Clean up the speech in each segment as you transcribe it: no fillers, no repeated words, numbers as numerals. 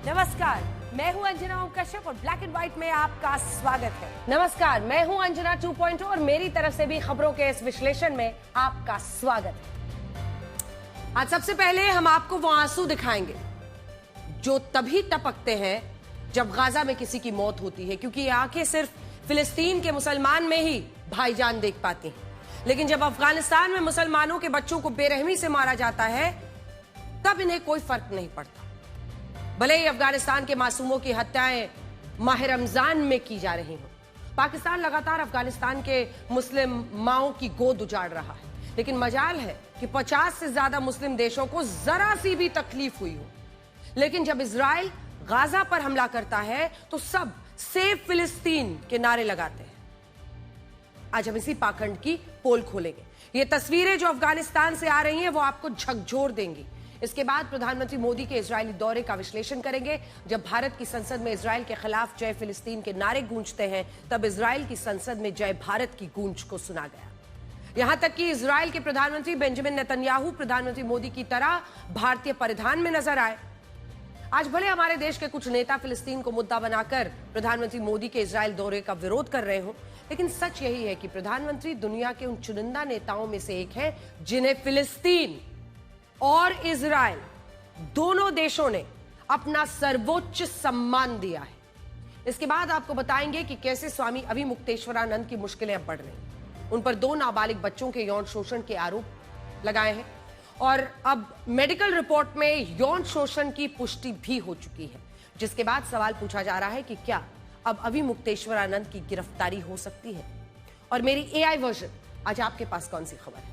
नमस्कार, मैं हूं अंजना ओम कश्यप और ब्लैक एंड व्हाइट में आपका स्वागत है। नमस्कार, मैं हूं अंजना 2.0 और मेरी तरफ से भी खबरों के इस विश्लेषण में आपका स्वागत है। आज सबसे पहले हम आपको वो आंसू दिखाएंगे जो तभी टपकते हैं जब गाजा में किसी की मौत होती है, क्योंकि ये आंखें सिर्फ फिलिस्तीन के मुसलमान में ही भाईजान देख पाती हैं। लेकिन जब अफगानिस्तान में मुसलमानों के बच्चों को बेरहमी से मारा जाता है तब इन्हें कोई फर्क नहीं पड़ता। भले ही अफगानिस्तान के मासूमों की हत्याएं माह रमजान में की जा रही हों, पाकिस्तान लगातार अफगानिस्तान के मुस्लिम माओं की गोद उजाड़ रहा है। लेकिन मजाल है कि 50 से ज्यादा मुस्लिम देशों को जरा सी भी तकलीफ हुई हो। लेकिन जब इजराइल गाजा पर हमला करता है तो सब सेव फिलिस्तीन के नारे लगाते हैं। आज हम इसी पाखंड की पोल खोलेंगे। ये तस्वीरें जो अफगानिस्तान से आ रही हैं वो आपको झकझोर देंगी। इसके बाद प्रधानमंत्री मोदी के इजरायली दौरे का विश्लेषण करेंगे। जब भारत की संसद में इजराइल के खिलाफ जय फिलिस्तीन के नारे गूंजते हैं तब इजराइल की संसद में जय भारत की गूंज को सुना गया। यहां तक कि इजराइल के प्रधानमंत्री बेंजामिन नेतन्याहू प्रधानमंत्री मोदी की तरह भारतीय परिधान में नजर आए। आज भले हमारे देश के कुछ नेता फिलिस्तीन को मुद्दा बनाकर प्रधानमंत्री मोदी के इजराइल दौरे का विरोध कर रहे हो, लेकिन सच यही है कि प्रधानमंत्री दुनिया के उन चुनिंदा नेताओं में से एक है जिन्हें फिलिस्तीन और इजराइल दोनों देशों ने अपना सर्वोच्च सम्मान दिया है। इसके बाद आपको बताएंगे कि कैसे स्वामी अभिमुक्तेश्वरानंद की मुश्किलें अब बढ़ रही। उन पर 2 नाबालिग बच्चों के यौन शोषण के आरोप लगाए हैं और अब मेडिकल रिपोर्ट में यौन शोषण की पुष्टि भी हो चुकी है, जिसके बाद सवाल पूछा जा रहा है कि क्या अब अभिमुक्तेश्वरानंद की गिरफ्तारी हो सकती है। और मेरी एआई वर्जन आज आपके पास कौन सी खबर है।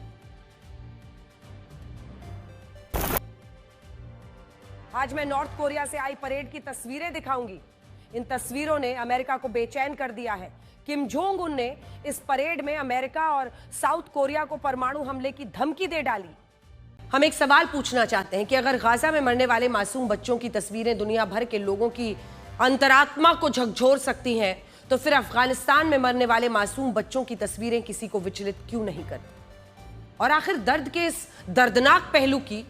आज मैं नॉर्थ कोरिया से आई परेड की तस्वीरें दिखाऊंगी। इन तस्वीरों ने अमेरिका को बेचैन कर दिया है। किम जोंग उन ने इस परेड में अमेरिका और साउथ कोरिया को परमाणु हमले की धमकी दे डाली। हम एक सवाल पूछना चाहते हैं कि अगर गाजा में मरने वाले मासूम बच्चों की तस्वीरें दुनिया भर के लोगों की अंतरात्मा को झकझोर सकती हैं, तो फिर अफगानिस्तान में मरने वाले मासूम बच्चों की तस्वीरें किसी को विचलित क्यों नहीं करती? और आखिर दर्द के इस दर्दनाक पहलू की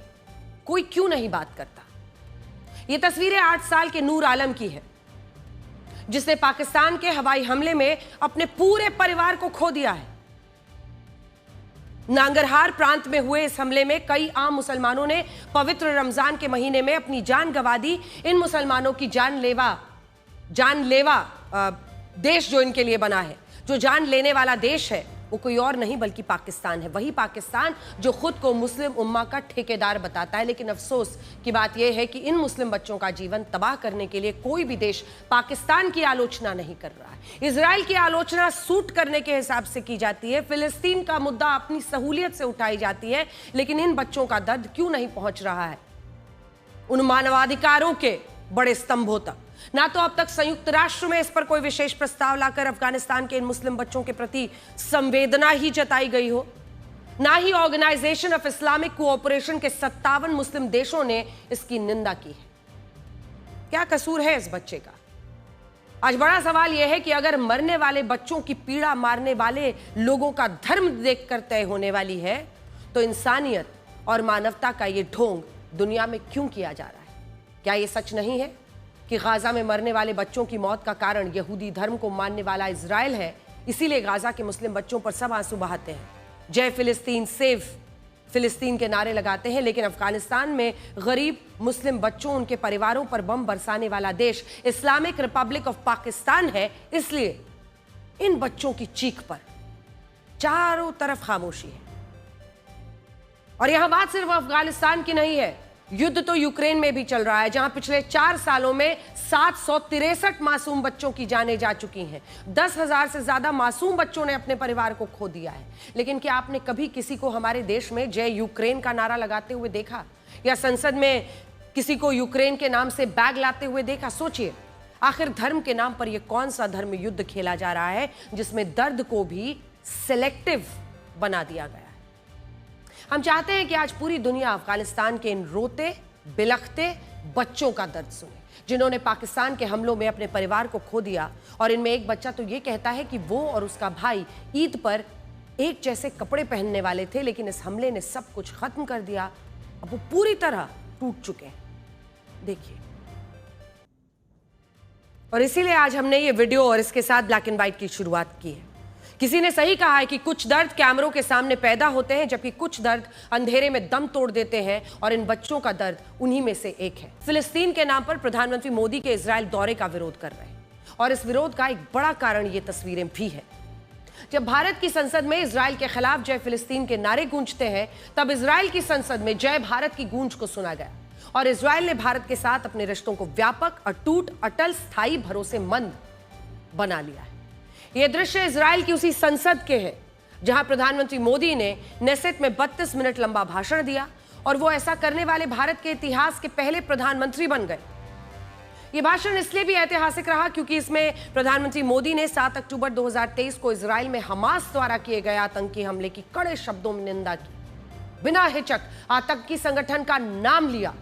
कोई क्यों नहीं बात करता? ये तस्वीरें 8 साल के नूर आलम की है, जिसने पाकिस्तान के हवाई हमले में अपने पूरे परिवार को खो दिया है। नांगरहार प्रांत में हुए इस हमले में कई आम मुसलमानों ने पवित्र रमजान के महीने में अपनी जान गंवा दी। इन मुसलमानों की जानलेवा देश जो इनके लिए बना है, जो जान लेने वाला देश है, वो कोई और नहीं बल्कि पाकिस्तान है। वही पाकिस्तान जो खुद को मुस्लिम उम्मा का ठेकेदार बताता है। लेकिन अफसोस की बात यह है कि इन मुस्लिम बच्चों का जीवन तबाह करने के लिए कोई भी देश पाकिस्तान की आलोचना नहीं कर रहा है। इजराइल की आलोचना सूट करने के हिसाब से की जाती है। फिलिस्तीन का मुद्दा अपनी सहूलियत से उठाई जाती है। लेकिन इन बच्चों का दर्द क्यों नहीं पहुंच रहा है उन मानवाधिकारों के बड़े स्तंभों तक? ना तो अब तक संयुक्त राष्ट्र में इस पर कोई विशेष प्रस्ताव लाकर अफगानिस्तान के इन मुस्लिम बच्चों के प्रति संवेदना ही जताई गई हो, ना ही ऑर्गेनाइजेशन ऑफ इस्लामिक कोऑपरेशन के 57 मुस्लिम देशों ने इसकी निंदा की है। क्या कसूर है इस बच्चे का? आज बड़ा सवाल यह है कि अगर मरने वाले बच्चों की पीड़ा मारने वाले लोगों का धर्म देखकर तय होने वाली है, तो इंसानियत और मानवता का यह ढोंग दुनिया में क्यों किया जा रहा है? क्या यह सच नहीं है कि गाजा में मरने वाले बच्चों की मौत का कारण यहूदी धर्म को मानने वाला इजराइल है? इसीलिए गाजा के मुस्लिम बच्चों पर सब आंसू बहाते हैं, जय फिलिस्तीन, सेव फिलिस्तीन के नारे लगाते हैं। लेकिन अफगानिस्तान में गरीब मुस्लिम बच्चों, उनके परिवारों पर बम बरसाने वाला देश इस्लामिक रिपब्लिक ऑफ पाकिस्तान है। इसलिए इन बच्चों की चीख पर चारों तरफ खामोशी है। और यहां बात सिर्फ अफगानिस्तान की नहीं है, युद्ध तो यूक्रेन में भी चल रहा है, जहां पिछले 4 सालों में 763 मासूम बच्चों की जानें जा चुकी हैं। 10,000 से ज्यादा मासूम बच्चों ने अपने परिवार को खो दिया है। लेकिन क्या आपने कभी किसी को हमारे देश में जय यूक्रेन का नारा लगाते हुए देखा, या संसद में किसी को यूक्रेन के नाम से बैग लाते हुए देखा? सोचिए, आखिर धर्म के नाम पर यह कौन सा धर्म युद्ध खेला जा रहा है जिसमें दर्द को भी सिलेक्टिव बना दिया गया है? हम चाहते हैं कि आज पूरी दुनिया अफगानिस्तान के इन रोते बिलखते बच्चों का दर्द सुने, जिन्होंने पाकिस्तान के हमलों में अपने परिवार को खो दिया। और इनमें एक बच्चा तो ये कहता है कि वो और उसका भाई ईद पर एक जैसे कपड़े पहनने वाले थे, लेकिन इस हमले ने सब कुछ खत्म कर दिया। अब वो पूरी तरह टूट चुके हैं। देखिए, और इसीलिए आज हमने ये वीडियो और इसके साथ ब्लैक एंड व्हाइट की शुरुआत की है। किसी ने सही कहा है कि कुछ दर्द कैमरों के सामने पैदा होते हैं, जबकि कुछ दर्द अंधेरे में दम तोड़ देते हैं, और इन बच्चों का दर्द उन्हीं में से एक है। फिलिस्तीन के नाम पर प्रधानमंत्री मोदी के इजराइल दौरे का विरोध कर रहे हैं, और इस विरोध का एक बड़ा कारण ये तस्वीरें भी है। जब भारत की संसद में इजराइल के खिलाफ जय फिलिस्तीन के नारे गूंजते हैं, तब इजराइल की संसद में जय भारत की गूंज को सुना गया, और इजराइल ने भारत के साथ अपने रिश्तों को व्यापक, अटूट, अटल, स्थायी, भरोसेमंद बना लिया है। यह दृश्य इजराइल की उसी संसद के हैं जहां प्रधानमंत्री मोदी ने नेसेट में 32 मिनट लंबा भाषण दिया, और वो ऐसा करने वाले भारत के इतिहास के पहले प्रधानमंत्री बन गए। यह भाषण इसलिए भी ऐतिहासिक रहा क्योंकि इसमें प्रधानमंत्री मोदी ने 7 अक्टूबर 2023 को इजराइल में हमास द्वारा किए गए आतंकी हमले की कड़े शब्दों में निंदा की, बिना हिचक आतंकी संगठन का नाम लिया।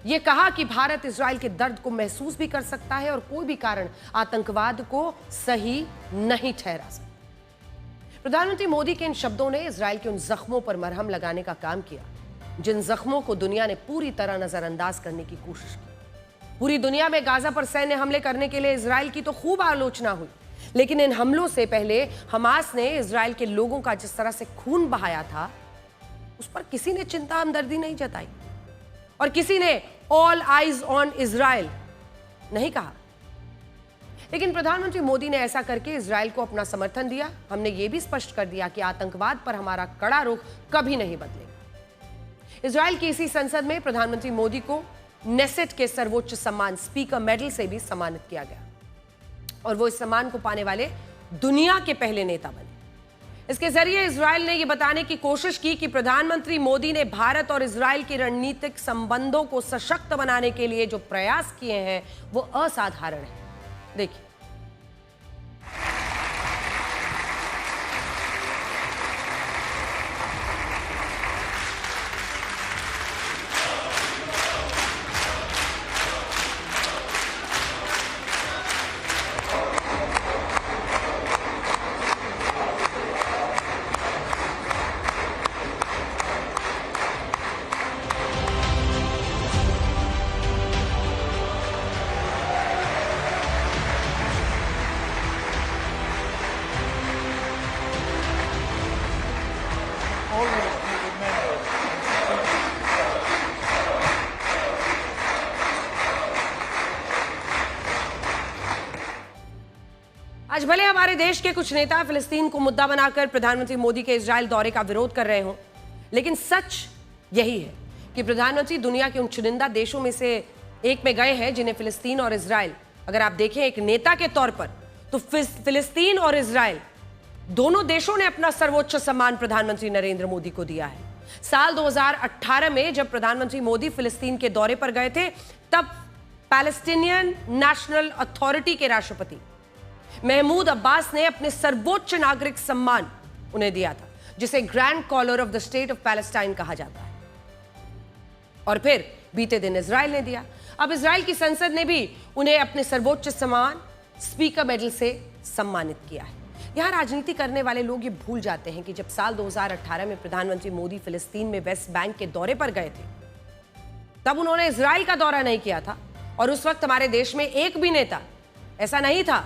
यह कहा कि भारत इजराइल के दर्द को महसूस भी कर सकता है, और कोई भी कारण आतंकवाद को सही नहीं ठहरा सकता। प्रधानमंत्री मोदी के इन शब्दों ने इजराइल के उन जख्मों पर मरहम लगाने का काम किया जिन जख्मों को दुनिया ने पूरी तरह नजरअंदाज करने की कोशिश की। पूरी दुनिया में गाजा पर सैन्य हमले करने के लिए इजराइल की तो खूब आलोचना हुई, लेकिन इन हमलों से पहले हमास ने इजराइल के लोगों का जिस तरह से खून बहाया था, उस पर किसी ने चिंता हमदर्दी नहीं जताई, और किसी ने ऑल आइज ऑन इजराइल नहीं कहा। लेकिन प्रधानमंत्री मोदी ने ऐसा करके इजराइल को अपना समर्थन दिया। हमने यह भी स्पष्ट कर दिया कि आतंकवाद पर हमारा कड़ा रुख कभी नहीं बदलेगा। इजराइल की इसी संसद में प्रधानमंत्री मोदी को नेसेट के सर्वोच्च सम्मान स्पीकर मेडल से भी सम्मानित किया गया, और वो इस सम्मान को पाने वाले दुनिया के पहले नेता बने। इसके जरिए इजराइल ने यह बताने की कोशिश की कि प्रधानमंत्री मोदी ने भारत और इजराइल के रणनीतिक संबंधों को सशक्त बनाने के लिए जो प्रयास किए हैं वो असाधारण है। देखिए, आज भले हमारे देश के कुछ नेता फिलिस्तीन को मुद्दा बनाकर प्रधानमंत्री मोदी के इजराइल दौरे का विरोध कर रहे हों, लेकिन सच यही है कि प्रधानमंत्री दुनिया के उन चुनिंदा देशों में से एक में गए हैं जिन्हें फिलिस्तीन और इजराइल, अगर आप देखें एक नेता के तौर पर, तो फिलिस्तीन और इजराइल दोनों देशों ने अपना सर्वोच्च सम्मान प्रधानमंत्री नरेंद्र मोदी को दिया है। साल 2018 में जब प्रधानमंत्री मोदी फिलिस्तीन के दौरे पर गए थे, तब पैलेस्टीनियन नेशनल अथॉरिटी के राष्ट्रपति महमूद अब्बास ने अपने सर्वोच्च नागरिक सम्मान उन्हें दिया था, जिसे grand collar of the state of Palestine कहा जाता है। और फिर बीते दिन इजराइल ने दिया। अब इजराइल की संसद ने भी उन्हें अपने सर्वोच्च सम्मान स्पीकर मेडल से सम्मानित किया है। यहां राजनीति करने वाले लोग ये भूल जाते हैं कि जब साल 2018 में प्रधानमंत्री मोदी फिलिस्तीन में वेस्ट बैंक के दौरे पर गए थे, तब उन्होंने इजराइल का दौरा नहीं किया था, और उस वक्त हमारे देश में एक भी नेता ऐसा नहीं था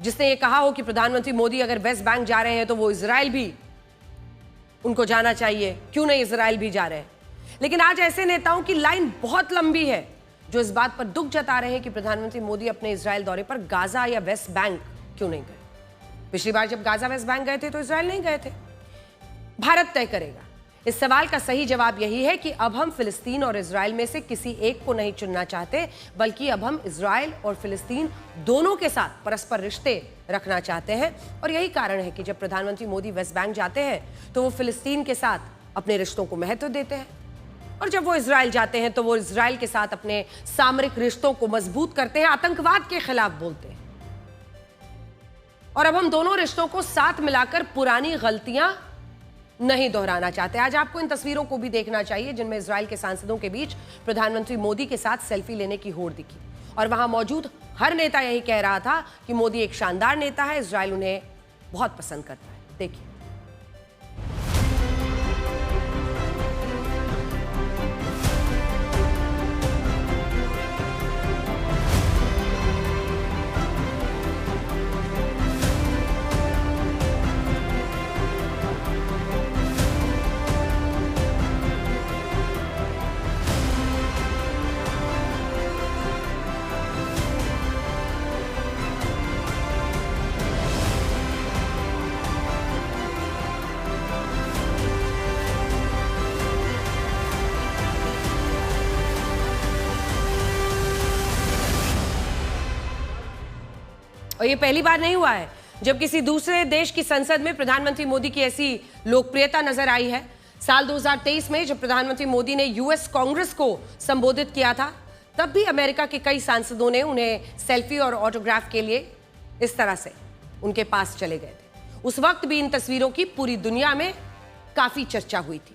जिसने ये कहा हो कि प्रधानमंत्री मोदी अगर वेस्ट बैंक जा रहे हैं तो वो इजराइल भी उनको जाना चाहिए, क्यों नहीं इजराइल भी जा रहे हैं। लेकिन आज ऐसे नेताओं की लाइन बहुत लंबी है जो इस बात पर दुख जता रहे हैं कि प्रधानमंत्री मोदी अपने इजराइल दौरे पर गाजा या वेस्ट बैंक क्यों नहीं गए। पिछली बार जब गाजा वेस्ट बैंक गए थे तो इजराइल नहीं गए थे। भारत तय करेगा। इस सवाल का सही जवाब यही है कि अब हम फिलिस्तीन और इजराइल में से किसी एक को नहीं चुनना चाहते, बल्कि अब हम इजराइल और फिलिस्तीन दोनों के साथ परस्पर रिश्ते रखना चाहते हैं। और यही कारण है कि जब प्रधानमंत्री मोदी वेस्ट बैंक जाते हैं तो वो फिलिस्तीन के साथ अपने रिश्तों को महत्व देते हैं, और जब वो इजराइल जाते हैं तो वो इजराइल के साथ अपने सामरिक रिश्तों को मजबूत करते हैं, आतंकवाद के खिलाफ बोलते हैं। और अब हम दोनों रिश्तों को साथ मिलाकर पुरानी गलतियां नहीं दोहराना चाहते। आज आपको इन तस्वीरों को भी देखना चाहिए जिनमें इजराइल के सांसदों के बीच प्रधानमंत्री मोदी के साथ सेल्फी लेने की होड़ दिखी, और वहां मौजूद हर नेता यही कह रहा था कि मोदी एक शानदार नेता है, इजराइल उन्हें बहुत पसंद करता है। देखिए, और ये पहली बार नहीं हुआ है जब किसी दूसरे देश की संसद में प्रधानमंत्री मोदी की ऐसी लोकप्रियता नजर आई है। साल 2023 में जब प्रधानमंत्री मोदी ने यूएस कांग्रेस को संबोधित किया था, तब भी अमेरिका के कई सांसदों ने उन्हें सेल्फी और ऑटोग्राफ के लिए इस तरह से उनके पास चले गए थे। उस वक्त भी इन तस्वीरों की पूरी दुनिया में काफी चर्चा हुई थी।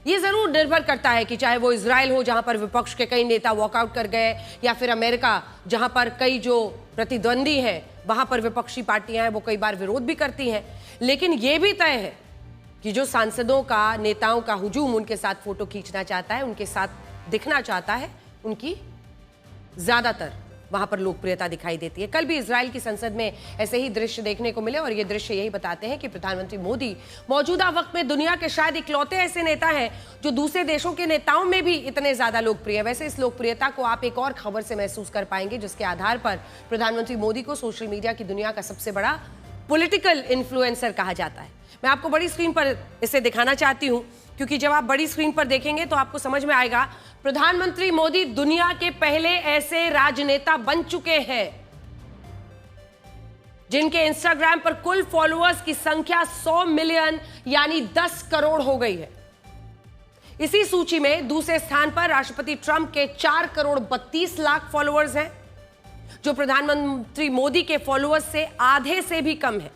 ये जरूर निर्भर करता है कि चाहे वो इजराइल हो, जहां पर विपक्ष के कई नेता वॉकआउट कर गए, या फिर अमेरिका, जहां पर कई जो प्रतिद्वंदी हैं, वहां पर विपक्षी पार्टियां हैं, वो कई बार विरोध भी करती हैं। लेकिन ये भी तय है कि जो सांसदों का, नेताओं का हुजूम उनके साथ फोटो खींचना चाहता है, उनके साथ दिखना चाहता है, उनकी ज्यादातर वहां पर लोकप्रियता दिखाई देती है। कल भी इजराइल की संसद में ऐसे ही दृश्य देखने को मिले और ये दृश्य यही बताते हैं कि प्रधानमंत्री मोदी मौजूदा वक्त में दुनिया के शायद इकलौते ऐसे नेता हैं जो दूसरे देशों के नेताओं में भी इतने ज्यादा लोकप्रिय है। वैसे इस लोकप्रियता को आप एक और खबर से महसूस कर पाएंगे, जिसके आधार पर प्रधानमंत्री मोदी को सोशल मीडिया की दुनिया का सबसे बड़ा पॉलिटिकल इन्फ्लुएंसर कहा जाता है। मैं आपको बड़ी स्क्रीन पर इसे दिखाना चाहती हूं, क्योंकि जब आप बड़ी स्क्रीन पर देखेंगे तो आपको समझ में आएगा प्रधानमंत्री मोदी दुनिया के पहले ऐसे राजनेता बन चुके हैं जिनके इंस्टाग्राम पर कुल फॉलोअर्स की संख्या 100 मिलियन यानी 10 करोड़ हो गई है। इसी सूची में दूसरे स्थान पर राष्ट्रपति ट्रंप के 4 करोड़ 32 लाख फॉलोअर्स हैं, जो प्रधानमंत्री मोदी के फॉलोअर्स से आधे से भी कम है,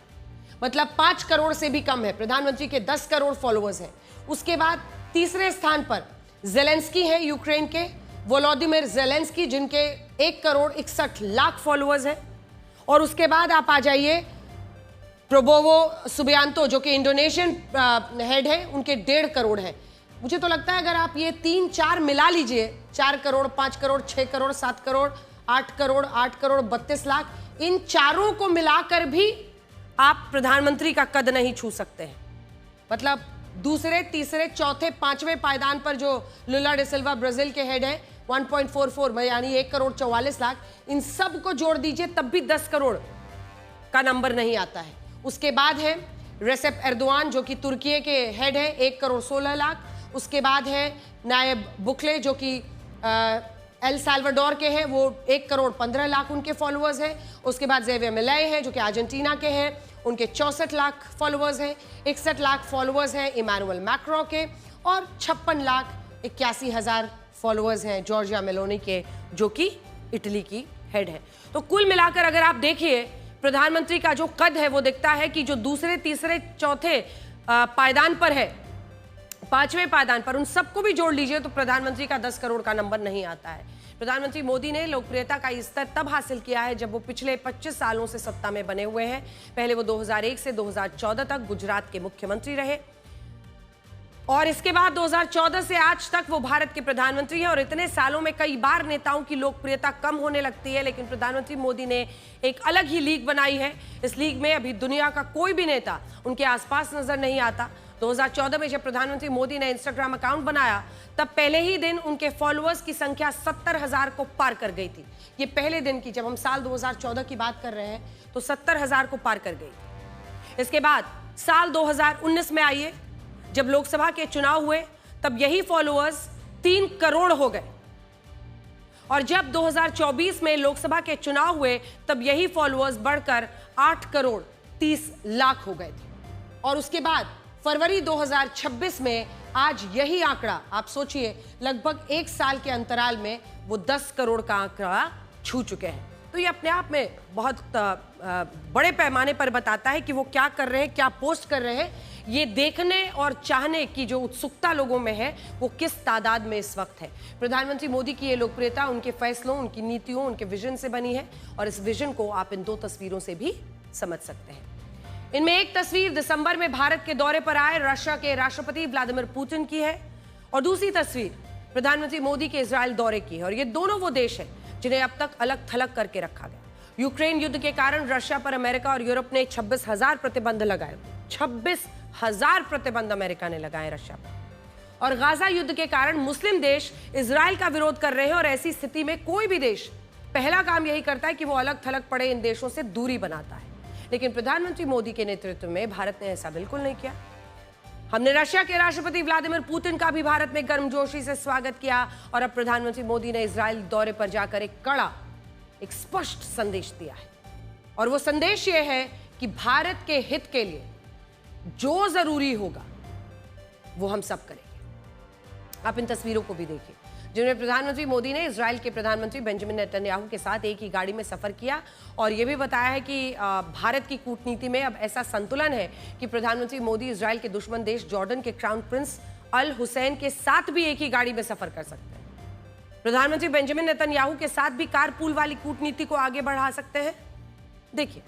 मतलब 5 करोड़ से भी कम है। प्रधानमंत्री के 10 करोड़ फॉलोअर्स हैं। उसके बाद तीसरे स्थान पर जेलेंस्की है, यूक्रेन के वोलोदिमिर जेलेंस्की, जिनके 1 करोड़ 61 लाख फॉलोअर्स हैं। और उसके बाद आप आ जाइए प्रोबोवो सुबियांतो, जो कि इंडोनेशियन हेड है, उनके 1.5 करोड़ है। मुझे तो लगता है अगर आप ये 3-4 मिला लीजिए, 4 करोड़, 5 करोड़, 6 करोड़, 7 करोड़, 8 करोड़, 8 करोड़ 32 लाख, इन चारों को मिलाकर भी आप प्रधानमंत्री का कद नहीं छू सकते हैं। मतलब दूसरे, तीसरे, चौथे, पांचवें पायदान पर जो लुला डे सिल्वा ब्राजील के हेड है 1.44 में, यानी 1 करोड़ 44 लाख, इन सब को जोड़ दीजिए तब भी 10 करोड़ का नंबर नहीं आता है। उसके बाद है रेसेप एर्दोआन, जो कि तुर्की के हेड है, 1 करोड़ 16 लाख। उसके बाद है नायब बुकले, जो कि एल साल्वाडोर के हैं, वो 1 करोड़ 15 लाख उनके फॉलोअर्स हैं। उसके बाद जेवियर मिलाई हैं, जो कि अर्जेंटीना के हैं, उनके 64 लाख फॉलोअर्स हैं। 61 लाख फॉलोअर्स हैं इमानुएल मैक्रो के, और 56 लाख 81 हजार फॉलोअर्स हैं जॉर्जिया मेलोनी के, जो कि इटली की हेड है। तो कुल मिलाकर अगर आप देखिए प्रधानमंत्री का जो कद है, वो दिखता है कि जो दूसरे, तीसरे, चौथे पायदान पर है, 5वें पायदान पर, उन सबको भी जोड़ लीजिए तो प्रधानमंत्री का 10 करोड़ का नंबर नहीं आता है। प्रधानमंत्री मोदी ने लोकप्रियता का स्तर तब हासिल किया है जब वो पिछले 25 सालों से सत्ता में बने हुए हैं। पहले वो 2001 से 2014 तक गुजरात के मुख्यमंत्री रहे, और इसके बाद 2014 से आज तक वो भारत के प्रधानमंत्री हैं। और इतने सालों में कई बार नेताओं की लोकप्रियता कम होने लगती है, लेकिन प्रधानमंत्री मोदी ने एक अलग ही लीग बनाई है। इस लीग में अभी दुनिया का कोई भी नेता उनके आसपास नजर नहीं आता। 2014 में जब प्रधानमंत्री मोदी ने इंस्टाग्राम अकाउंट बनाया, तब पहले ही दिन उनके फॉलोअर्स की संख्या 70,000 को पार कर गई थी। ये पहले दिन की, जब हम साल 2014 की बात कर रहे हैं, तो 70,000 को पार कर गई। इसके बाद साल 2019 में आइए, जब लोकसभा के चुनाव हुए, तब यही फॉलोअर्स 3 करोड़ हो गए। और जब 2024 में लोकसभा के चुनाव हुए, तब यही फॉलोअर्स बढ़कर 8 करोड़ 30 लाख हो गए थे। और उसके बाद फरवरी 2026 में आज यही आंकड़ा, आप सोचिए, लगभग 1 साल के अंतराल में वो 10 करोड़ का आंकड़ा छू चुके हैं। तो ये अपने आप में बहुत बड़े पैमाने पर बताता है कि वो क्या कर रहे हैं, क्या पोस्ट कर रहे हैं। ये देखने और चाहने की जो उत्सुकता लोगों में है, वो किस तादाद में इस वक्त है। प्रधानमंत्री मोदी की ये लोकप्रियता उनके फैसलों, उनकी नीतियों, उनके विजन से बनी है, और इस विजन को आप इन 2 तस्वीरों से भी समझ सकते हैं। इनमें एक तस्वीर दिसंबर में भारत के दौरे पर आए रशिया के राष्ट्रपति व्लादिमीर पुतिन की है, और दूसरी तस्वीर प्रधानमंत्री मोदी के इजराइल दौरे की है। और ये दोनों वो देश हैं जिन्हें अब तक अलग थलग करके रखा गया। यूक्रेन युद्ध के कारण रशिया पर अमेरिका और यूरोप ने 26,000 प्रतिबंध लगाए। 26,000 प्रतिबंध अमेरिका ने लगाए रशिया पर। और गाजा युद्ध के कारण मुस्लिम देश इजराइल का विरोध कर रहे हैं, और ऐसी स्थिति में कोई भी देश पहला काम यही करता है कि वो अलग थलग पड़े इन देशों से दूरी बनाता है। लेकिन प्रधानमंत्री मोदी के नेतृत्व में भारत ने ऐसा बिल्कुल नहीं किया। हमने रशिया के राष्ट्रपति व्लादिमीर पुतिन का भी भारत में गर्मजोशी से स्वागत किया, और अब प्रधानमंत्री मोदी ने इजराइल दौरे पर जाकर एक कड़ा, एक स्पष्ट संदेश दिया है। और वो संदेश ये है कि भारत के हित के लिए जो जरूरी होगा वो हम सब करेंगे। आप इन तस्वीरों को भी देखिए जिनमें प्रधानमंत्री मोदी ने इजराइल के प्रधानमंत्री बेंजामिन नेतन्याहू के साथ एक ही गाड़ी में सफर किया और यह भी बताया है कि भारत की कूटनीति में अब ऐसा संतुलन है कि प्रधानमंत्री मोदी इजराइल के दुश्मन देश जॉर्डन के क्राउन प्रिंस अल हुसैन के साथ भी एक ही गाड़ी में सफर कर सकते हैं। प्रधानमंत्री बेंजामिन नेतन्याहू के साथ भी कारपूल वाली कूटनीति को आगे बढ़ा सकते हैं। देखिए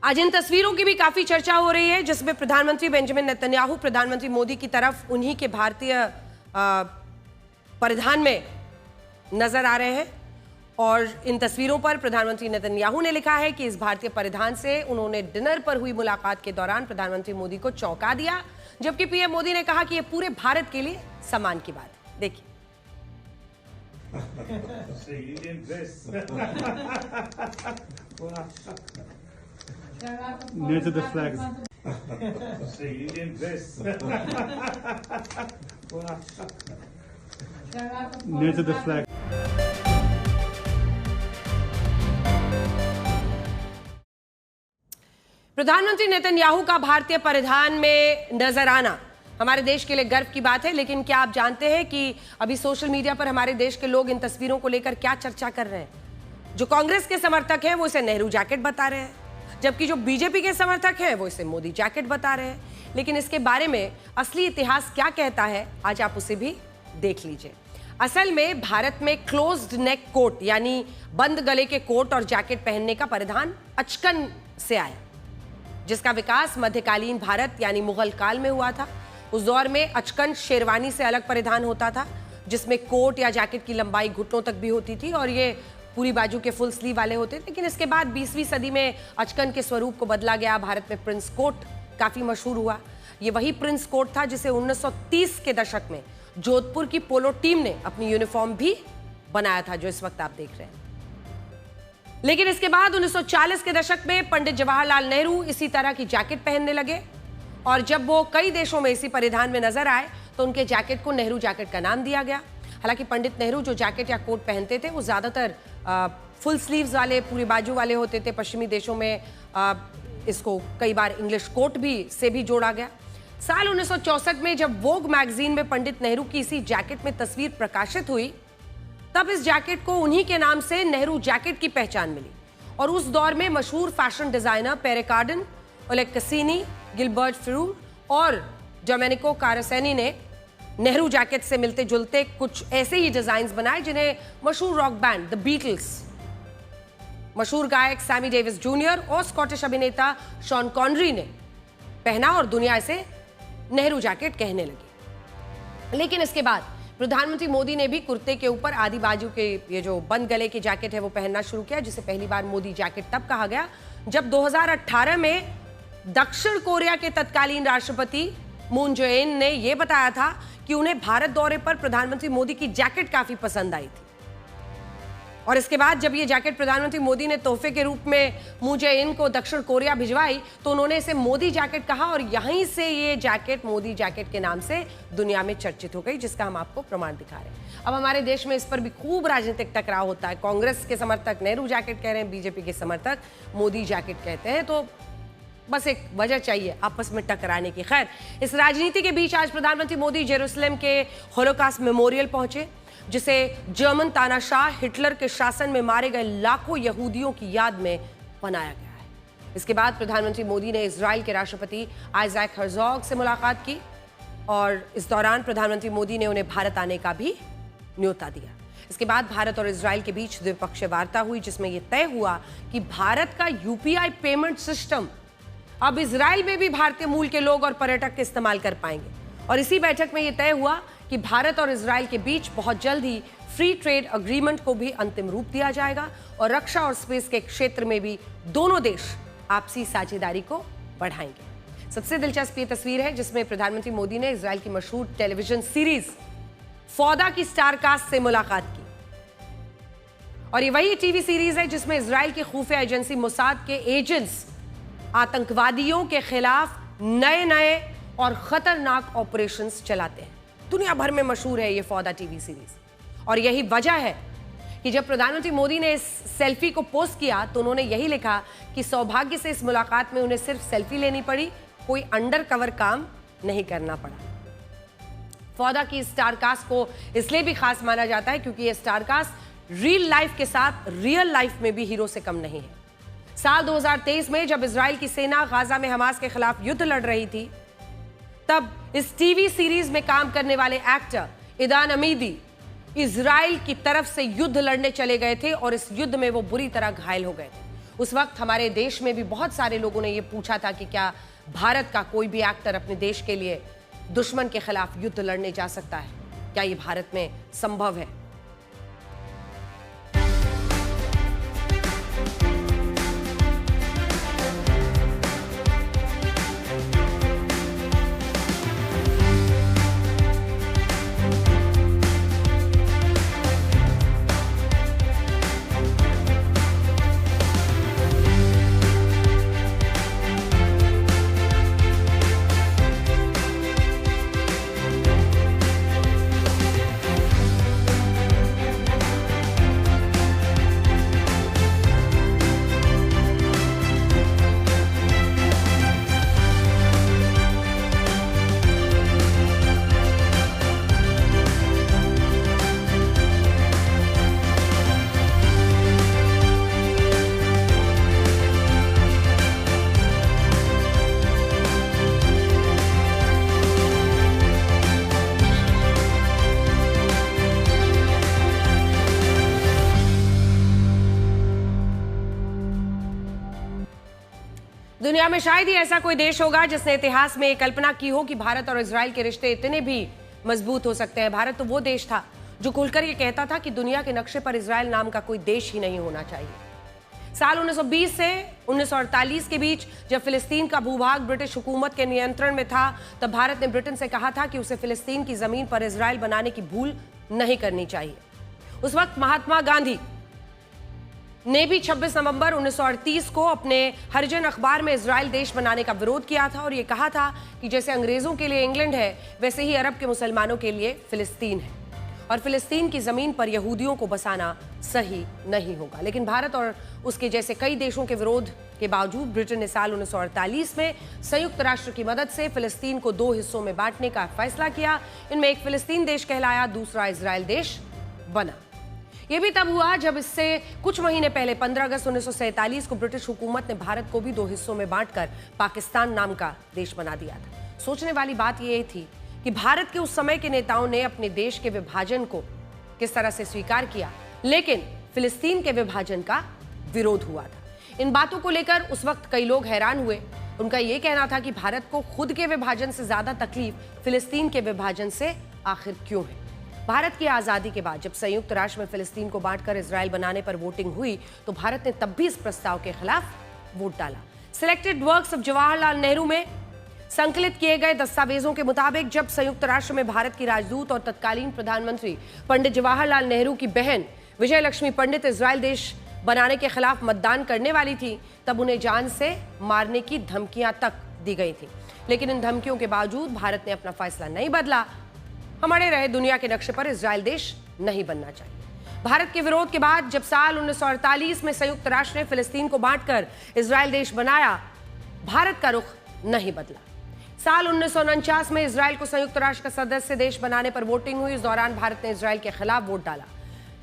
आज इन तस्वीरों की भी काफी चर्चा हो रही है जिसमें प्रधानमंत्री बेंजामिन नेतन्याहू प्रधानमंत्री मोदी की तरफ उन्हीं के भारतीय परिधान में नजर आ रहे हैं और इन तस्वीरों पर प्रधानमंत्री नेतन्याहू ने लिखा है कि इस भारतीय परिधान से उन्होंने डिनर पर हुई मुलाकात के दौरान प्रधानमंत्री मोदी को चौंका दिया, जबकि पीएम मोदी ने कहा कि यह पूरे भारत के लिए सम्मान की बात है। देखिए Near to the flags. Near to the flag. प्रधानमंत्री नेतन्याहू का भारतीय परिधान में नजर आना हमारे देश के लिए गर्व की बात है, लेकिन क्या आप जानते हैं कि अभी सोशल मीडिया पर हमारे देश के लोग इन तस्वीरों को लेकर क्या चर्चा कर रहे हैं? जो कांग्रेस के समर्थक हैं वो इसे नेहरू जैकेट बता रहे हैं, जबकि जो बीजेपी के समर्थक हैं वो इसे मोदी जैकेट बता रहे हैं। लेकिन इसके बारे में असली इतिहास क्या कहता है, आज आप उसे भी देख लीजिए। असल में भारत में क्लोज्ड नेक कोट यानी बंद गले के कोट और जैकेट पहनने का परिधान अचकन से आया, जिसका विकास मध्यकालीन भारत यानी मुगल काल में हुआ था। उस दौर में अचकन शेरवानी से अलग परिधान होता था, जिसमें कोट या जैकेट की लंबाई घुटनों तक भी होती थी और ये पूरी बाजू के फुल स्लीव वाले होते थे। लेकिन इसके बाद 20वीं सदी में अचकन के स्वरूप को बदला गया। भारत में प्रिंस कोट काफी मशहूर हुआ। ये वही प्रिंस कोट था जिसे 1930 के दशक में जोधपुर की पोलो टीम ने अपनी यूनिफॉर्म भी बनाया था, जो इस वक्त आप देख रहे हैं। लेकिन इसके बाद 1940 के दशक में पंडित जवाहरलाल नेहरू इसी तरह की जैकेट पहनने लगे और जब वो कई देशों में इसी परिधान में नजर आए तो उनके जैकेट को नेहरू जैकेट का नाम दिया गया। हालांकि पंडित नेहरू जो जैकेट या कोट पहनते थे वो ज्यादातर फुल स्लीव्स वाले, पूरी बाजू वाले होते थे। पश्चिमी देशों में इसको कई बार इंग्लिश कोट से भी जोड़ा गया। साल 1964 में जब वोग मैगजीन में पंडित नेहरू की इसी जैकेट में तस्वीर प्रकाशित हुई, तब इस जैकेट को उन्हीं के नाम से नेहरू जैकेट की पहचान मिली और उस दौर में मशहूर फैशन डिजाइनर पेरे कार्डन, ओलेग कसीनी, गिलबर्ट फ्रू और डोमेनिको कारासेनी ने नेहरू जैकेट से मिलते जुलते कुछ ऐसे ही डिजाइन बनाए जिन्हें मशहूर रॉक बैंड द बीटल्स, मशहूर गायक सैमी डेविस जूनियर और स्कॉटिश अभिनेता शॉन कॉनरी ने पहना और दुनिया इसे नेहरू जैकेट कहने लगी। लेकिन इसके बाद प्रधानमंत्री मोदी ने भी कुर्ते के ऊपर आधी बाजू के ये जो बंद गले की जैकेट है वो पहनना शुरू किया, जिसे पहली बार मोदी जैकेट तब कहा गया जब 2018 में दक्षिण कोरिया के तत्कालीन राष्ट्रपति मून जे-इन ने यह बताया था कि उन्हें भारत दौरे पर प्रधानमंत्री मोदी की जैकेट काफी पसंद आई थी। और इसके बाद जब ये जैकेट प्रधानमंत्री मोदी ने तोहफे के रूप में मून जे-इन को दक्षिण कोरिया भिजवाई तो उन्होंने इसे मोदी जैकेट कहा और यहीं से ये जैकेट मोदी जैकेट के नाम से दुनिया में चर्चित हो गई, जिसका हम आपको प्रमाण दिखा रहे हैं। अब हमारे देश में इस पर भी खूब राजनीतिक टकराव होता है। कांग्रेस के समर्थक नेहरू जैकेट कह रहे हैं, बीजेपी के समर्थक मोदी जैकेट कहते हैं। तो बस एक वजह चाहिए आपस में टकराने की। खैर, इस राजनीति के बीच आज प्रधानमंत्री मोदी जेरूसलम के होलोकास्ट मेमोरियल पहुंचे, जिसे जर्मन तानाशाह हिटलर के शासन में मारे गए लाखों यहूदियों की याद में बनाया गया है। इसके बाद प्रधानमंत्री मोदी ने इजराइल के राष्ट्रपति आइजैक हर्जोग से मुलाकात की और इस दौरान प्रधानमंत्री मोदी ने उन्हें भारत आने का भी न्योता दिया। इसके बाद भारत और इजराइल के बीच द्विपक्षीय वार्ता हुई, जिसमें यह तय हुआ कि भारत का यूपीआई पेमेंट सिस्टम अब इजराइल में भी भारतीय मूल के लोग और पर्यटक इस्तेमाल कर पाएंगे और इसी बैठक में यह तय हुआ कि भारत और इजराइल के बीच बहुत जल्द ही फ्री ट्रेड अग्रीमेंट को भी अंतिम रूप दिया जाएगा और रक्षा और स्पेस के क्षेत्र में भी दोनों देश आपसी साझेदारी को बढ़ाएंगे। सबसे दिलचस्प ये तस्वीर है जिसमें प्रधानमंत्री मोदी ने इजराइल की मशहूर टेलीविजन सीरीज फौदा की स्टारकास्ट से मुलाकात की और ये वही टीवी सीरीज है जिसमें इजराइल की खुफिया एजेंसी मोसाद के एजेंट्स आतंकवादियों के खिलाफ नए नए और खतरनाक ऑपरेशंस चलाते हैं। दुनिया भर में मशहूर है ये फौदा टीवी सीरीज और यही वजह है कि जब प्रधानमंत्री मोदी ने इस सेल्फी को पोस्ट किया तो उन्होंने यही लिखा कि सौभाग्य से इस मुलाकात में उन्हें सिर्फ सेल्फी लेनी पड़ी, कोई अंडर कवर काम नहीं करना पड़ा। फौदा की स्टारकास्ट को इसलिए भी खास माना जाता है क्योंकि यह स्टारकास्ट रियल लाइफ के साथ रियल लाइफ में भी हीरो से कम नहीं है। साल 2023 में जब इजराइल की सेना गाजा में हमास के खिलाफ युद्ध लड़ रही थी तब इस टीवी सीरीज में काम करने वाले एक्टर इदान अमीदी इजराइल की तरफ से युद्ध लड़ने चले गए थे और इस युद्ध में वो बुरी तरह घायल हो गए थे। उस वक्त हमारे देश में भी बहुत सारे लोगों ने यह पूछा था कि क्या भारत का कोई भी एक्टर अपने देश के लिए दुश्मन के खिलाफ युद्ध लड़ने जा सकता है, क्या यह भारत में संभव है? दुनिया में शायद ही ऐसा कोई देश होगा जिसने इतिहास में कल्पना की हो कि भारत और इजराइल के रिश्ते इतने भी मजबूत हो सकते हैं। भारत तो वो देश था जो खुलकर ये कहता था कि दुनिया के नक्शे पर इजराइल नाम का कोई देश ही नहीं होना चाहिए। साल 1920 से 1948 के बीच जब फिलिस्तीन का भूभाग ब्रिटिश हुकूमत के नियंत्रण में था तब भारत ने ब्रिटेन से कहा था कि उसे फिलिस्तीन की जमीन पर इजराइल बनाने की भूल नहीं करनी चाहिए। उस वक्त महात्मा गांधी ने भी 26 नवंबर 1938 को अपने हरिजन अखबार में इजराइल देश बनाने का विरोध किया था और यह कहा था कि जैसे अंग्रेजों के लिए इंग्लैंड है वैसे ही अरब के मुसलमानों के लिए फिलिस्तीन है और फिलिस्तीन की जमीन पर यहूदियों को बसाना सही नहीं होगा। लेकिन भारत और उसके जैसे कई देशों के विरोध के बावजूद ब्रिटेन ने साल 1948 में संयुक्त राष्ट्र की मदद से फिलिस्तीन को 2 हिस्सों में बांटने का फैसला किया। इनमें एक फिलिस्तीन देश कहलाया, दूसरा इजराइल देश बना। यह भी तब हुआ जब इससे कुछ महीने पहले 15 अगस्त 1947 को ब्रिटिश हुकूमत ने भारत को भी 2 हिस्सों में बांटकर पाकिस्तान नाम का देश बना दिया था। सोचने वाली बात यह थी कि भारत के उस समय के नेताओं ने अपने देश के विभाजन को किस तरह से स्वीकार किया, लेकिन फिलिस्तीन के विभाजन का विरोध हुआ था। इन बातों को लेकर उस वक्त कई लोग हैरान हुए। उनका यह कहना था कि भारत को खुद के विभाजन से ज्यादा तकलीफ फिलिस्तीन के विभाजन से आखिर क्यों है। भारत की आजादी के बाद जब संयुक्त राष्ट्र में फिलिस्तीन को बांटकर इजराइल बनाने पर वोटिंग हुई तो भारत ने तब भी इस प्रस्ताव के खिलाफ वोट डाला। Selected works of Jawaharlal Nehru में संकलित किए गए दस्तावेजों के मुताबिक जब संयुक्त राष्ट्र में भारत की राजदूत और तत्कालीन प्रधानमंत्री पंडित जवाहरलाल नेहरू की बहन विजय लक्ष्मी पंडित इजराइल देश बनाने के खिलाफ मतदान करने वाली थी तब उन्हें जान से मारने की धमकियां तक दी गई थी। लेकिन इन धमकियों के बावजूद भारत ने अपना फैसला नहीं बदला। हमारे रहे दुनिया के नक्शे पर इजराइल देश नहीं बनना चाहिए। भारत के विरोध के बाद जब साल 1948 में संयुक्त राष्ट्र ने फिलिस्तीन को बांटकर इजराइल देश बनाया, भारत का रुख नहीं बदला। साल 1949 में इजराइल को संयुक्त राष्ट्र का सदस्य देश बनाने पर वोटिंग हुई। इस दौरान भारत ने इजराइल के खिलाफ वोट डाला।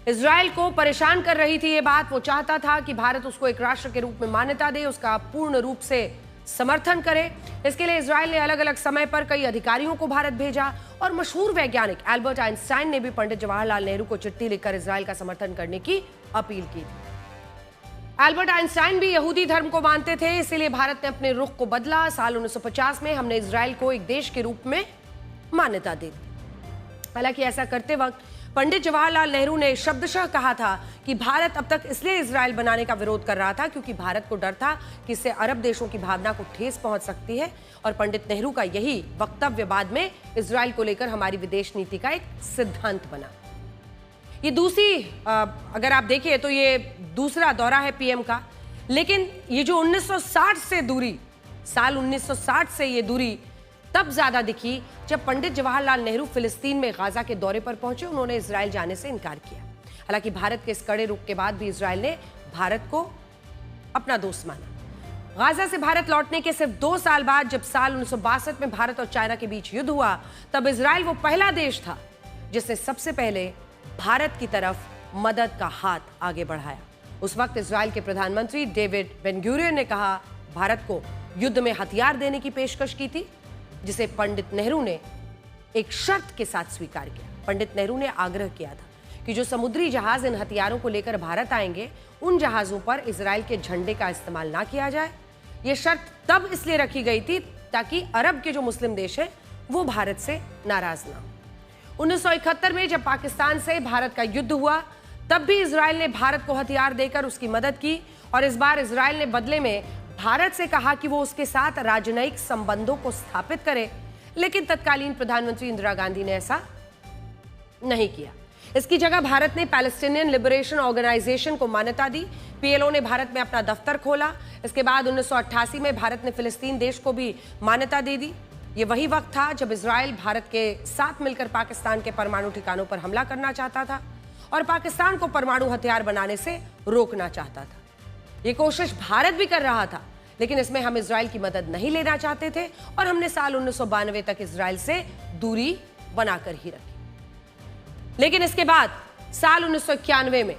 इजराइल को परेशान कर रही थी ये बात, वो चाहता था कि भारत उसको एक राष्ट्र के रूप में मान्यता दे, उसका पूर्ण रूप से समर्थन करे। इसके लिए इजराइल ने अलग अलग समय पर कई अधिकारियों को भारत भेजा और मशहूर वैज्ञानिक एल्बर्ट आइंस्टाइन ने भी पंडित जवाहरलाल नेहरू को चिट्ठी लिखकर इजराइल का समर्थन करने की अपील की थी। एल्बर्ट आइंस्टाइन भी यहूदी धर्म को मानते थे, इसीलिए भारत ने अपने रुख को बदला। साल 1950 में हमने इजराइल को एक देश के रूप में मान्यता दे दी। हालांकि ऐसा करते वक्त पंडित जवाहरलाल नेहरू ने शब्दशः कहा था कि भारत अब तक इसलिए इजराइल बनाने का विरोध कर रहा था क्योंकि भारत को डर था कि इससे अरब देशों की भावना को ठेस पहुंच सकती है। और पंडित नेहरू का यही वक्तव्य बाद में इजराइल को लेकर हमारी विदेश नीति का एक सिद्धांत बना। ये दूसरी अगर आप देखिए तो ये दूसरा दौरा है पीएम का, लेकिन ये जो 1960 से दूरी, साल 1960 से ये दूरी तब ज्यादा दिखी जब पंडित जवाहरलाल नेहरू फिलिस्तीन में गाजा के दौरे पर पहुंचे। उन्होंने इजराइल जाने से इनकार किया। हालांकि भारत के इस कड़े रुख के बाद भी इजराइल ने भारत को अपना दोस्त माना। गाजा से भारत लौटने के सिर्फ 2 साल बाद जब साल 1962 में भारत और चाइना के बीच युद्ध हुआ, तब इजराइल वो पहला देश था जिसने सबसे पहले भारत की तरफ मदद का हाथ आगे बढ़ाया। उस वक्त इजराइल के प्रधानमंत्री डेविड बेन-गुरियन ने कहा भारत को युद्ध में हथियार देने की पेशकश की थी, जिसे पंडित नेहरू ने एक शर्त के साथ स्वीकार किया। पंडित नेहरू ने आग्रह किया था कि जो समुद्री जहाज इन हथियारों को लेकर भारत आएंगे, उन जहाजों पर इजराइल के झंडे का इस्तेमाल ना किया जाए। यह शर्त तब इसलिए रखी गई थी ताकि अरब के जो मुस्लिम देश हैं वो भारत से नाराज ना हो। 1971 में जब पाकिस्तान से भारत का युद्ध हुआ, तब भी इजराइल ने भारत को हथियार देकर उसकी मदद की और इस बार इजराइल ने बदले में भारत से कहा कि वो उसके साथ राजनयिक संबंधों को स्थापित करे, लेकिन तत्कालीन प्रधानमंत्री इंदिरा गांधी ने ऐसा नहीं किया। इसकी जगह भारत ने पैलेस्टीनियन लिबरेशन ऑर्गेनाइजेशन को मान्यता दी। पीएलओ ने भारत में अपना दफ्तर खोला। इसके बाद 1988 में भारत ने फिलिस्तीन देश को भी मान्यता दे दी। ये वही वक्त था जब इजराइल भारत के साथ मिलकर पाकिस्तान के परमाणु ठिकानों पर हमला करना चाहता था और पाकिस्तान को परमाणु हथियार बनाने से रोकना चाहता था। ये कोशिश भारत भी कर रहा था, लेकिन इसमें हम इजराइल की मदद नहीं लेना चाहते थे और हमने साल 1992 तक इजराइल से दूरी बनाकर ही रखी। लेकिन इसके बाद साल 1991 में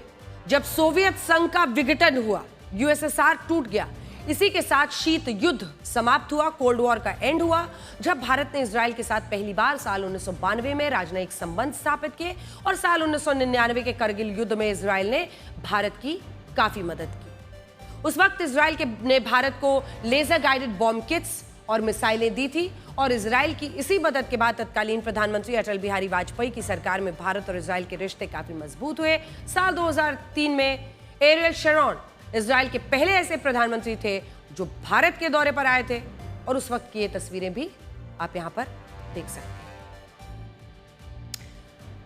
जब सोवियत संघ का विघटन हुआ, यूएसएसआर टूट गया, इसी के साथ शीत युद्ध समाप्त हुआ, कोल्ड वॉर का एंड हुआ, जब भारत ने इजराइल के साथ पहली बार साल 1992 में राजनयिक संबंध स्थापित किए और साल 1999 के करगिल युद्ध में इजराइल ने भारत की काफी मदद की। उस वक्त इजराइल ने भारत को लेजर गाइडेड बॉम्ब किट्स और मिसाइलें दी थी और इजराइल की इसी मदद के बाद तत्कालीन प्रधानमंत्री अटल बिहारी वाजपेयी की सरकार में भारत और इजराइल के रिश्ते काफी मजबूत हुए। साल 2003 में एरियल शरोन इजराइल के पहले ऐसे प्रधानमंत्री थे जो भारत के दौरे पर आए थे और उस वक्त की ये तस्वीरें भी आप यहां पर देख सकते हैं।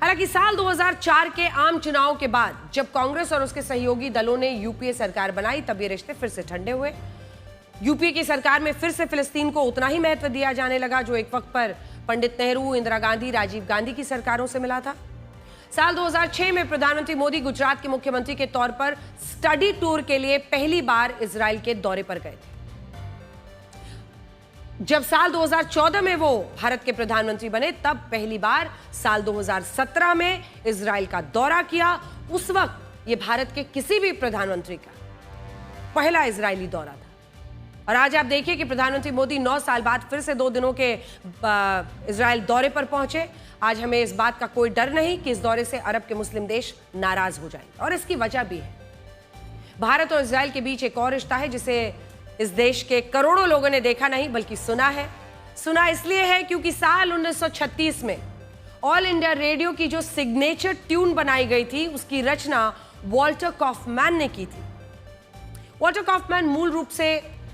हालांकि साल 2004 के आम चुनाव के बाद जब कांग्रेस और उसके सहयोगी दलों ने यूपीए सरकार बनाई, तब ये रिश्ते फिर से ठंडे हुए। यूपीए की सरकार में फिर से फिलिस्तीन को उतना ही महत्व दिया जाने लगा जो एक वक्त पर पंडित नेहरू, इंदिरा गांधी, राजीव गांधी की सरकारों से मिला था। साल 2006 में प्रधानमंत्री मोदी गुजरात के मुख्यमंत्री के तौर पर स्टडी टूर के लिए पहली बार इजराइल के दौरे पर गए थे। जब साल 2014 में वो भारत के प्रधानमंत्री बने, तब पहली बार साल 2017 में इजराइल का दौरा किया। उस वक्त ये भारत के किसी भी प्रधानमंत्री का पहला इजरायली दौरा था। और आज आप देखिए कि प्रधानमंत्री मोदी 9 साल बाद फिर से 2 दिनों के इजराइल दौरे पर पहुंचे। आज हमें इस बात का कोई डर नहीं कि इस दौरे से अरब के मुस्लिम देश नाराज हो जाएंगे, और इसकी वजह भी है। भारत और इजराइल के बीच एक और रिश्ता है जिसे इस देश के करोड़ों लोगों ने देखा नहीं बल्कि सुना है। सुना इसलिए है क्योंकि साल 1936 में ऑल इंडिया रेडियो की जो सिग्नेचर ट्यून बनाई गई थी, उसकी रचना वॉल्टर कॉफमैन ने की थी। वॉल्टर कॉफमैन मूल रूप से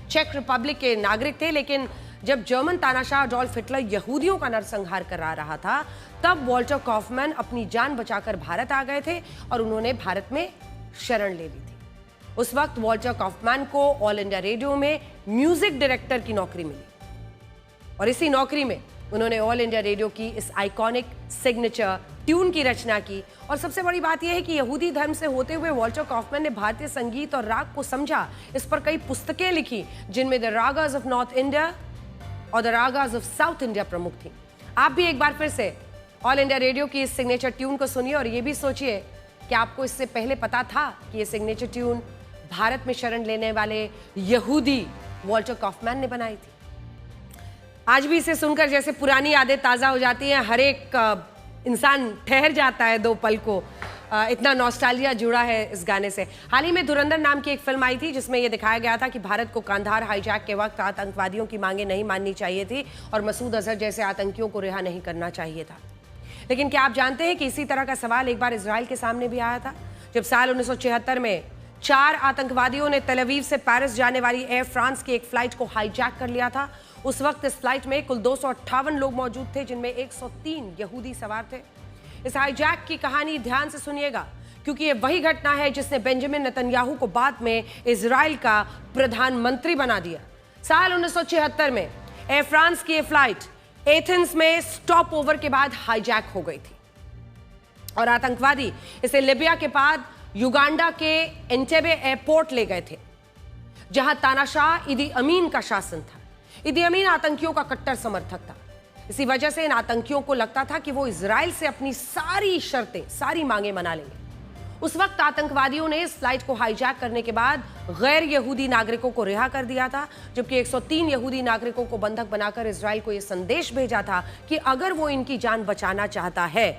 चेक रिपब्लिक के नागरिक थे, लेकिन जब जर्मन तानाशाह अडोल्फ हिटलर यहूदियों का नरसंहार करा रहा था, तब वॉल्टर कॉफमैन अपनी जान बचाकर भारत आ गए थे और उन्होंने भारत में शरण ले ली थी। उस वक्त वॉल्टर कॉफमैन को ऑल इंडिया रेडियो में म्यूजिक डायरेक्टर की नौकरी मिली और इसी नौकरी में उन्होंने ऑल इंडिया रेडियो की इस आइकॉनिक सिग्नेचर ट्यून की रचना की। और सबसे बड़ी बात यह है कि यहूदी धर्म से होते हुए वॉल्टर कॉफमैन ने भारतीय संगीत और राग को समझा। इस पर कई पुस्तकें लिखी जिनमें the ragas of North India और the ragas of South India प्रमुख थी। आप भी एक बार फिर से ऑल इंडिया रेडियो की इस सिग्नेचर ट्यून को सुनिए और ये भी सोचिए कि आपको इससे पहले पता था कि ये सिग्नेचर ट्यून भारत में शरण लेने वाले यहूदी वॉल्टर कॉफमैन ने बनाई थी। आज भी इसे सुनकर जैसे पुरानी यादें ताज़ा हो जाती हैं, हर एक इंसान ठहर जाता है 2 पल को। इतना नॉस्टैल्जिया जुड़ा है इस गाने से। हाल ही में धुरंधर नाम की एक फिल्म आई थी जिसमें यह दिखाया गया था कि भारत को कांधार हाईजैक के वक्त आतंकवादियों की मांगे नहीं माननी चाहिए थी और मसूद अजहर जैसे आतंकियों को रिहा नहीं करना चाहिए था। लेकिन क्या आप जानते हैं कि इसी तरह का सवाल एक बार इजराइल के सामने भी आया था, जब साल 1976 में 4 आतंकवादियों ने तेल अवीव से पेरिस जाने वाली एयर फ्रांस की एक फ्लाइट को हाईजैक कर लिया था। उस वक्त इस फ्लाइट में कुल 258 लोग मौजूद थे, जिनमें 103 यहूदी सवार थे। इस हाईजैक की कहानी ध्यान से सुनिएगा, क्योंकि ये वही घटना है जिसने बेंजामिन नेतन्याहू को बाद में इजराइल का प्रधानमंत्री बना दिया। साल 1976 में एयर फ्रांस की ये फ्लाइट एथेंस में स्टॉप ओवर के बाद हाईजैक हो गई थी और आतंकवादी इसे लीबिया के बाद युगांडा के एंटेबे एयरपोर्ट ले गए थे, जहां तानाशाह इदी अमीन का शासन था। इदी अमीन आतंकियों का कट्टर समर्थक था। इसी वजह से इन आतंकियों को लगता था कि वो इजराइल से अपनी सारी शर्तें, सारी मांगे मना लेंगे। उस वक्त आतंकवादियों ने इस फ्लाइट को हाईजैक करने के बाद गैर यहूदी नागरिकों को रिहा कर दिया था, जबकि 103 यहूदी नागरिकों को बंधक बनाकर इजराइल को यह संदेश भेजा था कि अगर वो इनकी जान बचाना चाहता है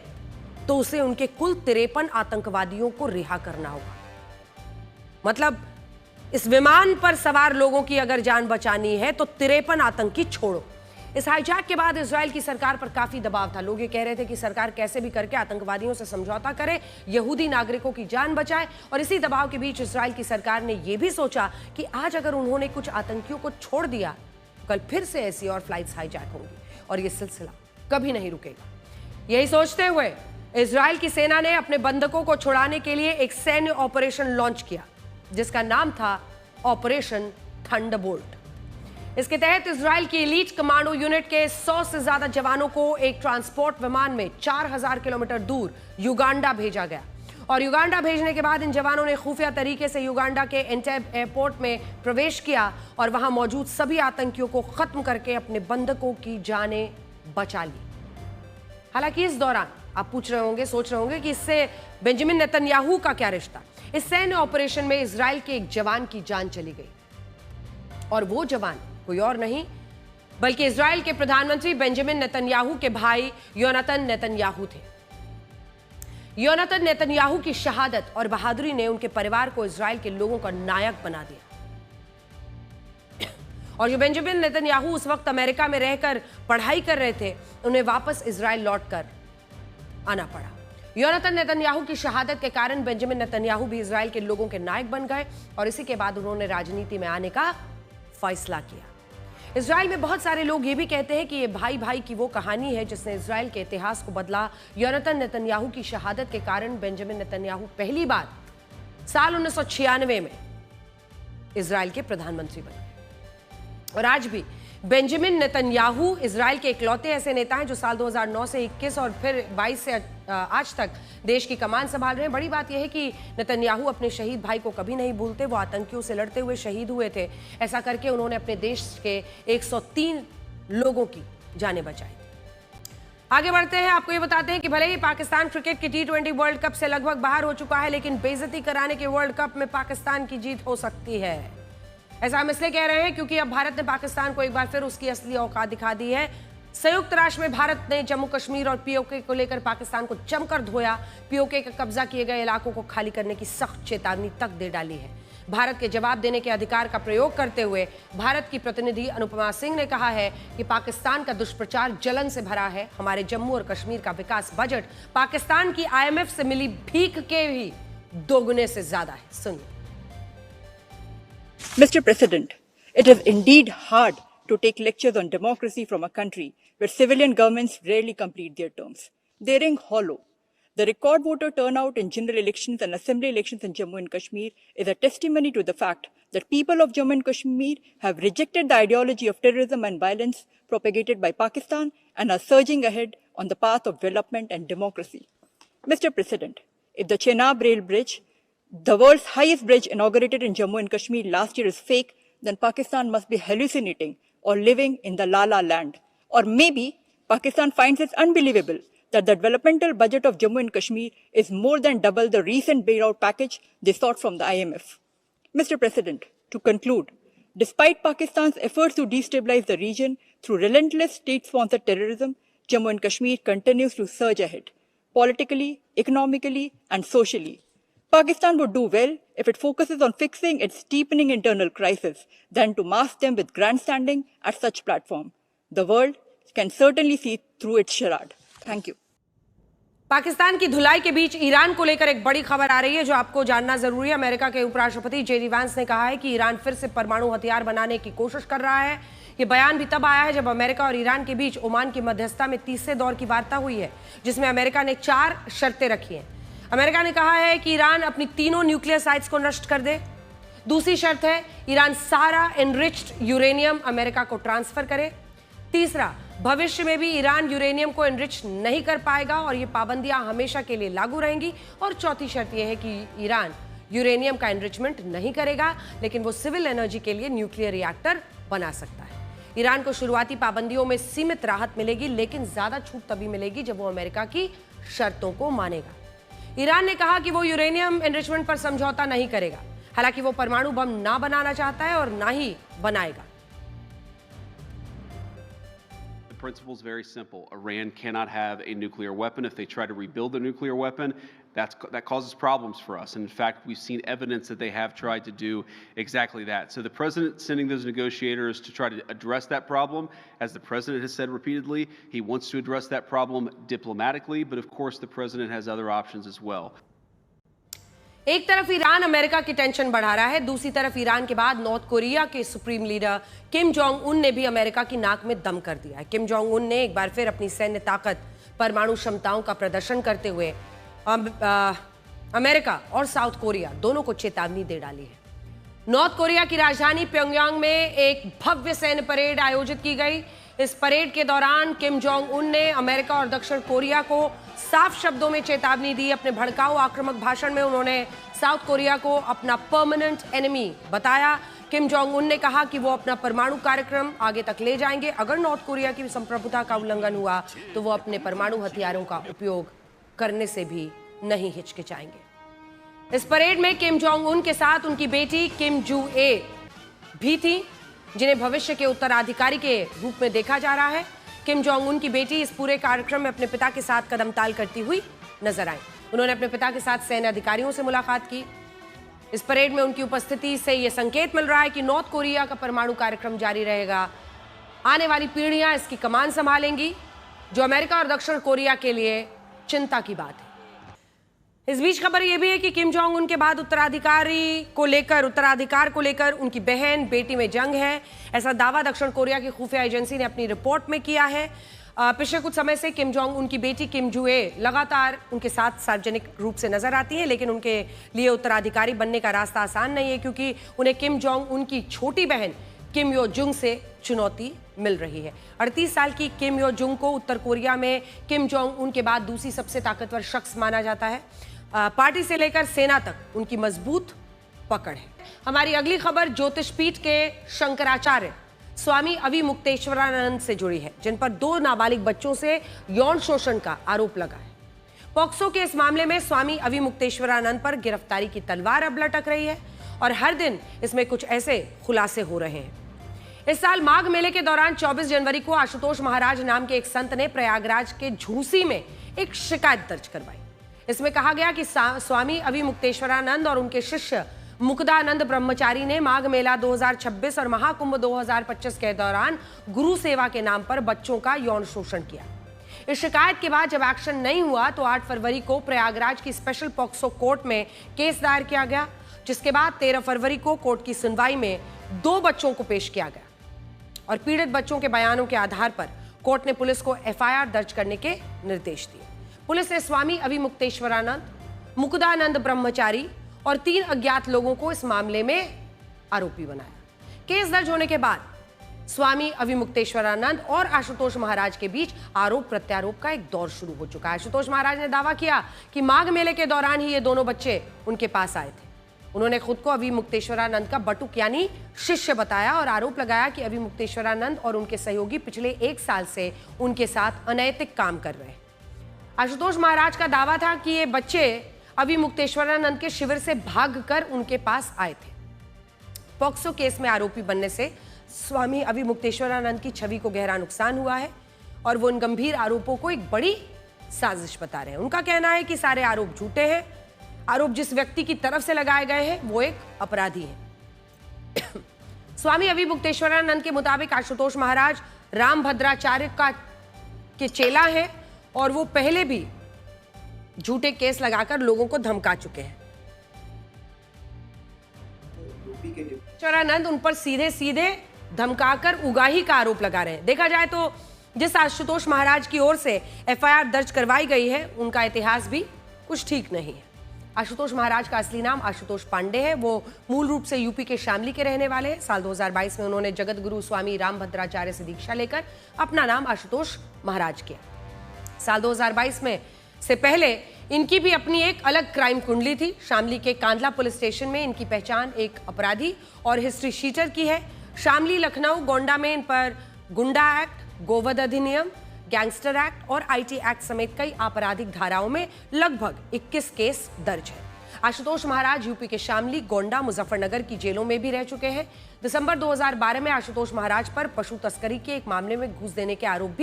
तो उसे उनके कुल 53 आतंकवादियों को रिहा करना होगा। मतलब इस विमान पर सवार लोगों की अगर जान बचानी है तो 53 आतंकी छोड़ो। इस हाईजैक के बाद इजराइल की सरकार पर काफी दबाव था। लोग ये कह रहे थे कि सरकार कैसे भी करके आतंकवादियों से समझौता करे, यहूदी नागरिकों की जान बचाए। और इसी दबाव के बीच इजराइल की सरकार ने यह भी सोचा कि आज अगर उन्होंने कुछ आतंकियों को छोड़ दिया, कल फिर से ऐसी और फ्लाइट्स हाईजैक होंगी और यह सिलसिला कभी नहीं रुकेगा। यही सोचते हुए इजराइल की सेना ने अपने बंधकों को छुड़ाने के लिए एक सैन्य ऑपरेशन लॉन्च किया, जिसका नाम था ऑपरेशन थंडरबोल्ट। इसके तहत इजराइल की एलीट कमांडो यूनिट के 100 से ज्यादा जवानों को एक ट्रांसपोर्ट विमान में 4000 किलोमीटर दूर युगांडा भेजा गया। और युगांडा भेजने के बाद इन जवानों ने खुफिया तरीके से युगांडा के एंटेब एयरपोर्ट में प्रवेश किया और वहां मौजूद सभी आतंकियों को खत्म करके अपने बंधकों की जानें बचा ली। हालांकि इस दौरान आप पूछ रहे होंगे, सोच रहे होंगे कि इससे बेंजामिन नेतन्याहू का क्या रिश्ता। इस सैन्य ऑपरेशन में इजराइल के एक जवान की जान चली गई और वो जवान कोई और नहीं बल्कि इजराइल के प्रधानमंत्री बेंजामिन नेतन्याहू के भाई योनातन नेतन्याहू थे। योनातन नेतन्याहू की शहादत और बहादुरी ने उनके परिवार को इजराइल के लोगों का नायक बना दिया। और जो बेंजामिन नेतन्याहू उस वक्त अमेरिका में रहकर पढ़ाई कर रहे थे, उन्हें वापस इजराइल लौटकर आना पड़ा। योनातन नेतन्याहू की शहादत के कारण बेंजामिन नेतन्याहू भी इजराइल के लोगों के नायक बन गए और इसी के बाद उन्होंने राजनीति में आने का फैसला किया। इजराइल में बहुत सारे लोग ये भी कहते हैं कि ये भाई भाई की वो कहानी है जिसने इजराइल के इतिहास को बदला। योनातन नेतन्याहू की शहादत के कारण बेंजामिन नेतन्याहू पहली बार साल 1996 में इजराइल के प्रधानमंत्री बने। और आज भी बेंजामिन नेतन्याहू इजराइल के इकलौते ऐसे नेता हैं जो साल 2009 से 21 और फिर 22 से आज तक देश की कमान संभाल रहे हैं। बड़ी बात यह है कि नेतन्याहू अपने शहीद भाई को कभी नहीं भूलते। वो आतंकियों से लड़ते हुए शहीद हुए थे। ऐसा करके उन्होंने अपने देश के 103 लोगों की जानें बचाई। आगे बढ़ते हैं, आपको ये बताते हैं कि भले ही पाकिस्तान क्रिकेट की T20 वर्ल्ड कप से लगभग बाहर हो चुका है, लेकिन बेइज्जती कराने के वर्ल्ड कप में पाकिस्तान की जीत हो सकती है। ऐसा हम इसलिए कह रहे हैं क्योंकि अब भारत ने पाकिस्तान को एक बार फिर उसकी असली औकात दिखा दी है। संयुक्त राष्ट्र में भारत ने जम्मू कश्मीर और पीओके को लेकर पाकिस्तान को जमकर धोया। पीओके का कब्जा किए गए इलाकों को खाली करने की सख्त चेतावनी तक दे डाली है। भारत के जवाब देने के अधिकार का प्रयोग करते हुए भारत की प्रतिनिधि अनुपमा सिंह ने कहा है कि पाकिस्तान का दुष्प्रचार जलन से भरा है। हमारे जम्मू और कश्मीर का विकास बजट पाकिस्तान की IMF से मिली भीख के भी दोगुने से ज्यादा है। सुनिए। Mr. President, it is indeed hard to take lectures on democracy from a country where civilian governments rarely complete their terms. They ring hollow. The record voter turnout in general elections and assembly elections in Jammu and Kashmir is a testimony to the fact that people of Jammu and Kashmir have rejected the ideology of terrorism and violence propagated by Pakistan and are surging ahead on the path of development and democracy. Mr. President, if the Chenab Rail Bridge, the world's highest bridge inaugurated in Jammu and Kashmir last year, is fake, then Pakistan must be hallucinating or living in the La La land. Or maybe Pakistan finds it unbelievable that the developmental budget of Jammu and Kashmir is more than double the recent bailout package they sought from the IMF. Mr. President, to conclude, despite Pakistan's efforts to destabilize the region through relentless state-sponsored terrorism, Jammu and Kashmir continues to surge ahead. politically, economically, and socially. Pakistan would do well if it focuses on fixing its deepening internal crisis than to mask them with grandstanding at such platform. The world can certainly see through its charade. Thank you. Pakistan की धुलाई के बीच Iran को लेकर एक बड़ी खबर आ रही है जो आपको जानना जरूरी है। अमेरिका के उपराष्ट्रपति जेडी वांस ने कहा है कि ईरान फिर से परमाणु हथियार बनाने की कोशिश कर रहा है। ये बयान भी तब आया है जब अमेरिका और ईरान के बीच ओमान की मध्यस्थता में तीसरे दौर की वार्ता हुई है, जिसमें अमेरिका ने 4 शर्तें रखी हैं। अमेरिका ने कहा है कि ईरान अपनी तीनों न्यूक्लियर साइट्स को नष्ट कर दे। दूसरी शर्त है ईरान सारा एनरिच्ड यूरेनियम अमेरिका को ट्रांसफर करे। तीसरा, भविष्य में भी ईरान यूरेनियम को एनरिच नहीं कर पाएगा और ये पाबंदियां हमेशा के लिए लागू रहेंगी। और चौथी शर्त यह है कि ईरान यूरेनियम का एनरिचमेंट नहीं करेगा, लेकिन वो सिविल एनर्जी के लिए न्यूक्लियर रिएक्टर बना सकता है। ईरान को शुरुआती पाबंदियों में सीमित राहत मिलेगी, लेकिन ज्यादा छूट तभी मिलेगी जब वो अमेरिका की शर्तों को मानेगा। ईरान ने कहा कि वो यूरेनियम एनरिचमेंट पर समझौता नहीं करेगा। हालांकि वो परमाणु बम ना बनाना चाहता है और ना ही बनाएगा। The principle is very simple. Iran cannot have a nuclear weapon. If they try to rebuild a nuclear weapon, that causes problems for us. And in fact, we've seen evidence that they have tried to do exactly that. So the president sending those negotiators to try to address that problem, as the president has said repeatedly, he wants to address that problem diplomatically, but of course the president has other options as well. एक तरफ Iran America की tension बढ़ा रहा है, दूसरी तरफ Iran के बाद नॉर्थ कोरिया के supreme leader Kim Jong Un ने भी अमेरिका की नाक में दम कर दिया है। किम जोंग उन ने एक बार फिर अपनी सैन्य ताकत, परमाणु क्षमताओं का प्रदर्शन करते हुए अमेरिका और साउथ कोरिया दोनों को चेतावनी दे डाली है। नॉर्थ कोरिया की राजधानी प्योंगयांग में एक भव्य सैन्य परेड आयोजित की गई। इस परेड के दौरान किम जोंग उन ने अमेरिका और दक्षिण कोरिया को साफ शब्दों में चेतावनी दी। अपने भड़काऊ आक्रामक भाषण में उन्होंने साउथ कोरिया को अपना परमानेंट एनिमी बताया। किम जोंग उन ने कहा कि वो अपना परमाणु कार्यक्रम आगे तक ले जाएंगे। अगर नॉर्थ कोरिया की संप्रभुता का उल्लंघन हुआ तो वो अपने परमाणु हथियारों का उपयोग करने से भी नहीं हिचकिचाएंगे। इस परेड में किम जोंग उन के साथ उनकी बेटी किम जू ए भी थी, जिन्हें भविष्य के उत्तराधिकारी के रूप में देखा जा रहा है। किम जोंग उन की बेटी इस पूरे कार्यक्रम में अपने पिता के साथ कदमताल करती हुई नजर आई। उन्होंने अपने पिता के साथ सैन्य अधिकारियों से मुलाकात की। इस परेड में उनकी उपस्थिति से यह संकेत मिल रहा है कि नॉर्थ कोरिया का परमाणु कार्यक्रम जारी रहेगा। आने वाली पीढ़ियां इसकी कमान संभालेंगी, जो अमेरिका और दक्षिण कोरिया के लिए चिंता की बात है। इस बीच खबर यह भी है कि किम जोंग उन के बाद उत्तराधिकार को लेकर उनकी बहन बेटी में जंग है। ऐसा दावा दक्षिण कोरिया की खुफिया एजेंसी ने अपनी रिपोर्ट में किया है। पिछले कुछ समय से किम जोंग उनकी बेटी किम जू ए लगातार उनके साथ सार्वजनिक रूप से नजर आती है, लेकिन उनके लिए उत्तराधिकारी बनने का रास्ता आसान नहीं है, क्योंकि उन्हें किम जोंग उनकी छोटी बहन किम यो जुंग से चुनौती मिल रही है। 38 साल की किम यो जुंग को उत्तर कोरिया में किम जोंग उन के बाद दूसरी सबसे ताकतवर शख्स माना जाता है। पार्टी से लेकर सेना तक उनकी मजबूत पकड़ है। हमारी अगली खबर ज्योतिषपीठ के शंकराचार्य स्वामी अविमुक्तेश्वरानंद से जुड़ी है, जिन पर 2 नाबालिग बच्चों से यौन शोषण का आरोप लगा है। पॉक्सो के इस मामले में स्वामी अविमुक्तेश्वरानंद पर गिरफ्तारी की तलवार अब लटक रही है और हर दिन इसमें कुछ ऐसे खुलासे हो रहे हैं। इस साल माघ मेले के दौरान 24 जनवरी को आशुतोष महाराज नाम के एक संत ने प्रयागराज के झूसी में एक शिकायत दर्ज करवाई। इसमें कहा गया कि स्वामी अविमुक्तेश्वरानंद और उनके शिष्य मुक्तानंद ब्रह्मचारी ने माघ मेला 2026 और महाकुंभ 2025 के दौरान गुरु सेवा के नाम पर बच्चों का यौन शोषण किया। इस शिकायत के बाद जब एक्शन नहीं हुआ तो 8 फरवरी को प्रयागराज की स्पेशल पॉक्सो कोर्ट में केस दायर किया गया, जिसके बाद 13 फरवरी को कोर्ट की सुनवाई में 2 बच्चों को पेश किया गया और पीड़ित बच्चों के बयानों के आधार पर कोर्ट ने पुलिस को एफआईआर दर्ज करने के निर्देश दिए। पुलिस ने स्वामी अविमुक्तेश्वरानंद, मुक्तानंद ब्रह्मचारी और 3 अज्ञात लोगों को इस मामले में आरोपी बनाया। केस दर्ज होने के बाद स्वामी अविमुक्तेश्वरानंद और आशुतोष महाराज के बीच आरोप प्रत्यारोप का एक दौर शुरू हो चुका है। आशुतोष महाराज ने दावा किया कि माघ मेले के दौरान ही ये दोनों बच्चे उनके पास आए थे। उन्होंने खुद को अविमुक्तेश्वरानंद का बटुक यानी शिष्य बताया और आरोप लगाया कि अविमुक्तेश्वरानंद और उनके सहयोगी पिछले 1 साल से उनके साथ अनैतिक काम कर रहे हैं। आशुतोष महाराज का दावा था कि ये बच्चे अविमुक्तेश्वरानंद के शिविर से भागकर उनके पास आए थे। पॉक्सो केस में आरोपी बनने से स्वामी अविमुक्तेश्वरानंद की छवि को गहरा नुकसान हुआ है और वो इन गंभीर आरोपों को एक बड़ी साजिश बता रहे हैं। उनका कहना है कि सारे आरोप झूठे हैं। आरोप जिस व्यक्ति की तरफ से लगाए गए हैं वो एक अपराधी है। स्वामी अविमुक्तेश्वरानंद के मुताबिक आशुतोष महाराज रामभद्राचार्य के चेला हैं और वो पहले भी झूठे केस लगाकर लोगों को धमका चुके हैं। अविमुक्तेश्वरानंद उन पर सीधे सीधे धमकाकर उगाही का आरोप लगा रहे हैं। देखा जाए तो जिस आशुतोष महाराज की ओर से एफआईआर दर्ज करवाई गई है उनका इतिहास भी कुछ ठीक नहीं है। आशुतोष महाराज का असली नाम आशुतोष पांडे है। वो मूल रूप से यूपी के शामली के रहने वाले हैं। साल 2022 में उन्होंने जगत गुरु स्वामी रामभद्राचार्य से दीक्षा लेकर अपना नाम आशुतोष महाराज किया। साल 2022 में से पहले इनकी भी अपनी एक अलग क्राइम कुंडली थी। शामली के कांदला पुलिस स्टेशन में इनकी पहचान एक अपराधी और हिस्ट्री शीटर की है। शामली, लखनऊ, गोंडा में इन पर गुंडा एक्ट, गोवध अधिनियम, गैंगस्टर एक्ट और आईटी एक्ट समेत कई आपराधिक धाराओं में लगभग 21 केस दर्ज है। आशुतोष महाराज यूपी के शामली, गोंडा, मुजफ्फरनगर की जेलों में भी रह चुके हैं। दिसंबर 2012 में आशुतोष महाराज पर पशु तस्करी के एक मामले में घूस देने के आरोप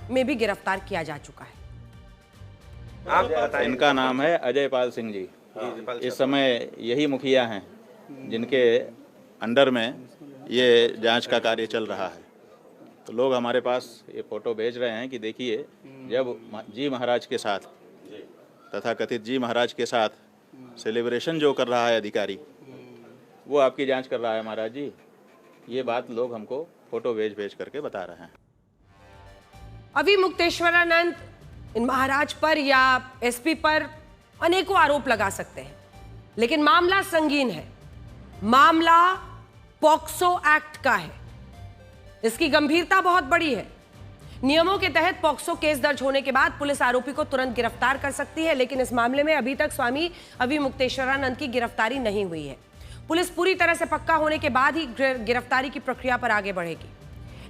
में भी गिरफ्तार किया जा चुका है। इनका नाम है अजय पाल सिंह जी। इस समय यही मुखिया हैं जिनके अंडर में ये जांच का कार्य चल रहा है। तो लोग हमारे पास ये फोटो भेज रहे हैं कि देखिए, जब जी महाराज के साथ तथा कथित जी महाराज के साथ सेलिब्रेशन जो कर रहा है अधिकारी, वो आपकी जांच कर रहा है महाराज जी। ये बात लोग हमको फोटो भेज करके बता रहे हैं। अविमुक्तेश्वरानंद इन महाराज पर या एसपी पर अनेकों आरोप लगा सकते हैं, लेकिन मामला संगीन है। मामला पॉक्सो एक्ट का है। इसकी गंभीरता बहुत बड़ी है। नियमों के तहत पॉक्सो केस दर्ज होने के बाद पुलिस आरोपी को तुरंत गिरफ्तार कर सकती है, लेकिन इस मामले में अभी तक स्वामी अविमुक्तेश्वरानंद की गिरफ्तारी नहीं हुई है। पुलिस पूरी तरह से पक्का होने के बाद ही गिरफ्तारी की प्रक्रिया पर आगे बढ़ेगी,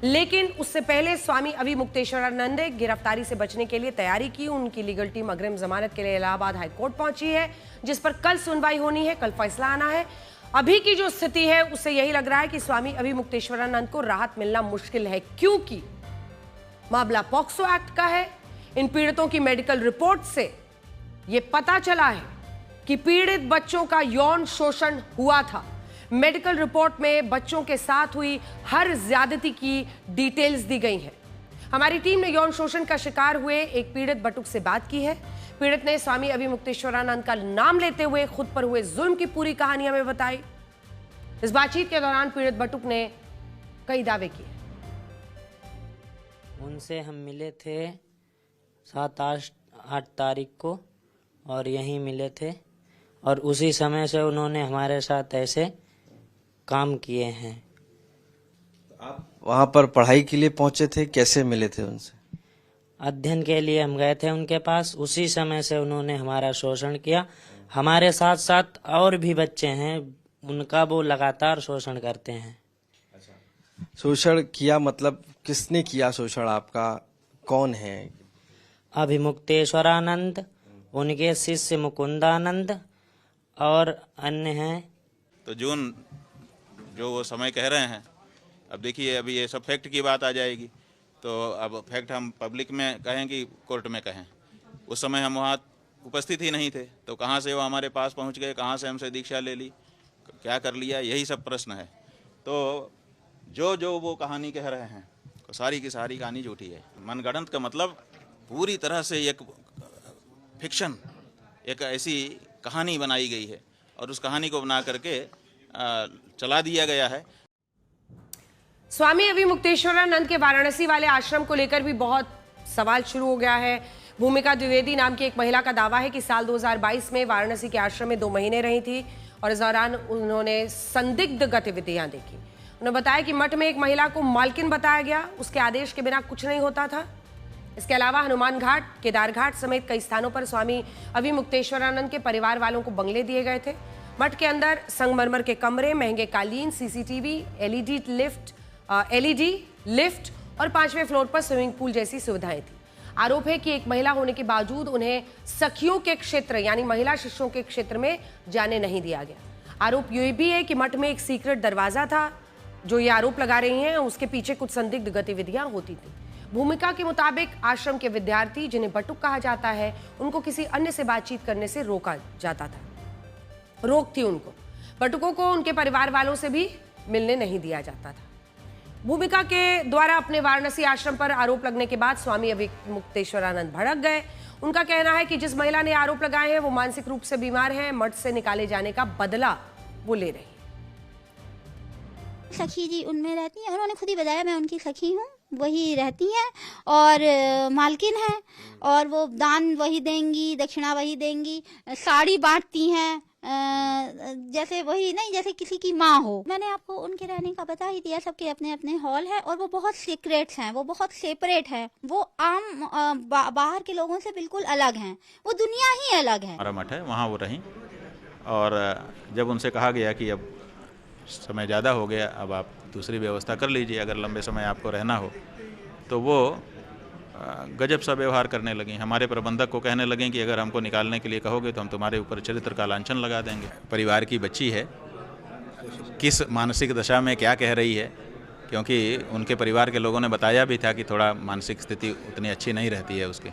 लेकिन उससे पहले स्वामी अविमुक्तेश्वरानंद ने गिरफ्तारी से बचने के लिए तैयारी की। उनकी लीगल टीम अग्रिम जमानत के लिए इलाहाबाद हाईकोर्ट पहुंची है, जिस पर कल सुनवाई होनी है, कल फैसला आना है। अभी की जो स्थिति है उससे यही लग रहा है कि स्वामी अविमुक्तेश्वरानंद को राहत मिलना मुश्किल है, क्योंकि मामला पॉक्सो एक्ट का है। इन पीड़ितों की मेडिकल रिपोर्ट से यह पता चला है कि पीड़ित बच्चों का यौन शोषण हुआ था। मेडिकल रिपोर्ट में बच्चों के साथ हुई हर ज्यादती की डिटेल्स दी गई हैं। हमारी टीम ने यौन शोषण का शिकार हुए एक पीड़ित बटुक से बात की है। पीड़ित ने स्वामी अविमुक्तेश्वरानंद का नाम लेते हुए खुद पर हुए जुल्म की पूरी कहानी हमें बताई। इस बातचीत के दौरान पीड़ित बटुक ने कई दावे किए। उनसे हम मिले थे 7-8 तारीख को और यहीं मिले थे, और उसी समय से उन्होंने हमारे साथ ऐसे काम किए हैं। आप वहाँ पर पढ़ाई के लिए पहुँचे थे, कैसे मिले थे उनसे? अध्ययन के लिए हम गए थे उनके पास। उसी समय से उन्होंने हमारा शोषण किया। हमारे साथ साथ और भी बच्चे हैं, उनका वो लगातार शोषण करते हैं। शोषण किया मतलब किसने किया शोषण? आपका कौन है? अविमुक्तेश्वरानंद, उनके शिष्य मुकुंदानंद और अन्य हैं। तो जून जो वो समय कह रहे हैं, अब देखिए अभी ये सब फैक्ट की बात आ जाएगी, तो अब फैक्ट हम पब्लिक में कहें कि कोर्ट में कहें। उस समय हम वहाँ उपस्थित ही नहीं थे, तो कहाँ से वो हमारे पास पहुँच गए, कहाँ से हमसे दीक्षा ले ली, क्या कर लिया, यही सब प्रश्न है। तो जो वो कहानी कह रहे हैं, तो सारी की सारी कहानी झूठी है। मनगढ़ंत का मतलब पूरी तरह से एक फिक्शन, एक ऐसी कहानी बनाई गई है और उस कहानी को बना करके चला दिया गया है। स्वामी अविमुक्तेश्वरानंद के वाराणसी वाले आश्रम को लेकर भी बहुत सवाल शुरू हो गया है। भूमिका द्विवेदी नाम की एक महिला का दावा है कि साल 2022 में वाराणसी के आश्रम में 2 महीने रही थी और इस दौरान उन्होंने संदिग्ध गतिविधियां देखी। उन्होंने बताया कि मठ में एक महिला को मालकिन बताया गया, उसके आदेश के बिना कुछ नहीं होता था। इसके अलावा हनुमान घाट, केदार घाट समेत कई स्थानों पर स्वामी अविमुक्तेश्वरानंद के परिवार वालों को बंगले दिए गए थे। मठ के अंदर संगमरमर के कमरे, महंगे कालीन, सीसीटीवी, एलईडी लिफ्ट और 5वें फ्लोर पर स्विमिंग पूल जैसी सुविधाएं थी। आरोप है कि एक महिला होने के बावजूद उन्हें सखियों के क्षेत्र यानी महिला शिष्यों के क्षेत्र में जाने नहीं दिया गया। आरोप यह भी है कि मठ में एक सीक्रेट दरवाजा था। जो ये आरोप लगा रही हैं उसके पीछे कुछ संदिग्ध गतिविधियां होती थी। भूमिका के मुताबिक आश्रम के विद्यार्थी, जिन्हें बटुक कहा जाता है, उनको किसी अन्य से बातचीत करने से रोका जाता था। रोक थी उनको। बटुकों को उनके परिवार वालों से भी मिलने नहीं दिया जाता था। भूमिका के द्वारा अपने वाराणसी आश्रम पर आरोप लगने के बाद स्वामी अविमुक्तेश्वरानंद भड़क गए। उनका कहना है कि जिस महिला ने आरोप लगाए हैं वो मानसिक रूप से बीमार है। मठ से निकाले जाने का बदला वो ले रही है। सखी जी उनमें रहती हैं, उन्होंने खुद ही बताया मैं उनकी सखी हूँ, वही रहती हैं और मालकिन हैं, और वो दान वही देंगी, दक्षिणा वही देंगी, साड़ी बांटती हैं, जैसे वही नहीं जैसे किसी की माँ हो। मैंने आपको उनके रहने का बता ही दिया, सबके अपने अपने हॉल है और वो बहुत सीक्रेट्स हैं, वो बहुत सेपरेट है, वो आम बाहर के लोगों से बिल्कुल अलग हैं, वो दुनिया ही अलग है। हमारा मठ है, वहाँ वो रहीं, और जब उनसे कहा गया कि अब समय ज़्यादा हो गया, अब आप दूसरी व्यवस्था कर लीजिए, अगर लंबे समय आपको रहना हो, तो वो गजब सा व्यवहार करने लगी। हमारे प्रबंधक को कहने लगे कि अगर हमको निकालने के लिए कहोगे तो हम तुम्हारे ऊपर चरित्र का लांछन लगा देंगे। परिवार की बच्ची है, किस मानसिक दशा में क्या कह रही है, क्योंकि उनके परिवार के लोगों ने बताया भी था कि थोड़ा मानसिक स्थिति उतनी अच्छी नहीं रहती है उसकी।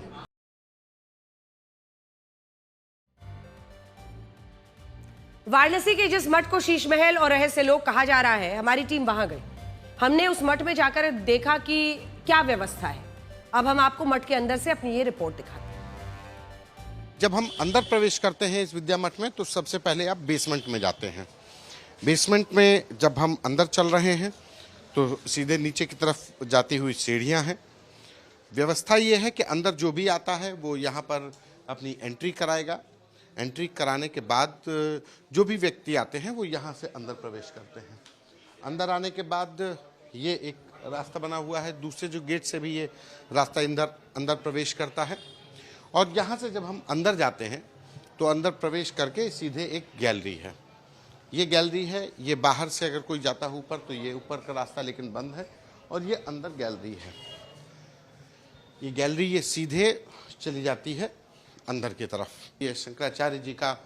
वाराणसी के जिस मठ को शीश महल और रहस्य लोक कहा जा रहा है, हमारी टीम वहां गई। हमने उस मठ में जाकर देखा कि क्या व्यवस्था है। अब हम आपको मठ के अंदर से अपनी ये रिपोर्ट दिखाते हैं। जब हम अंदर प्रवेश करते हैं इस विद्या मठ में, तो सबसे पहले आप बेसमेंट में जाते हैं। बेसमेंट में जब हम अंदर चल रहे हैं तो सीधे नीचे की तरफ जाती हुई सीढ़ियां हैं। व्यवस्था ये है कि अंदर जो भी आता है वो यहाँ पर अपनी एंट्री कराएगा। एंट्री कराने के बाद जो भी व्यक्ति आते हैं वो यहाँ से अंदर प्रवेश करते हैं। अंदर आने के बाद ये एक रास्ता बना हुआ है, दूसरे जो गेट से भी ये रास्ता अंदर प्रवेश करता है। और यहाँ से जब हम अंदर जाते हैं तो अंदर प्रवेश करके सीधे एक गैलरी है। ये गैलरी है, ये बाहर से अगर कोई जाता है ऊपर तो ये ऊपर का रास्ता लेकिन बंद है, और ये अंदर गैलरी है। ये गैलरी ये सीधे चली जाती है अंदर की तरफ। ये शंकराचार्य जी का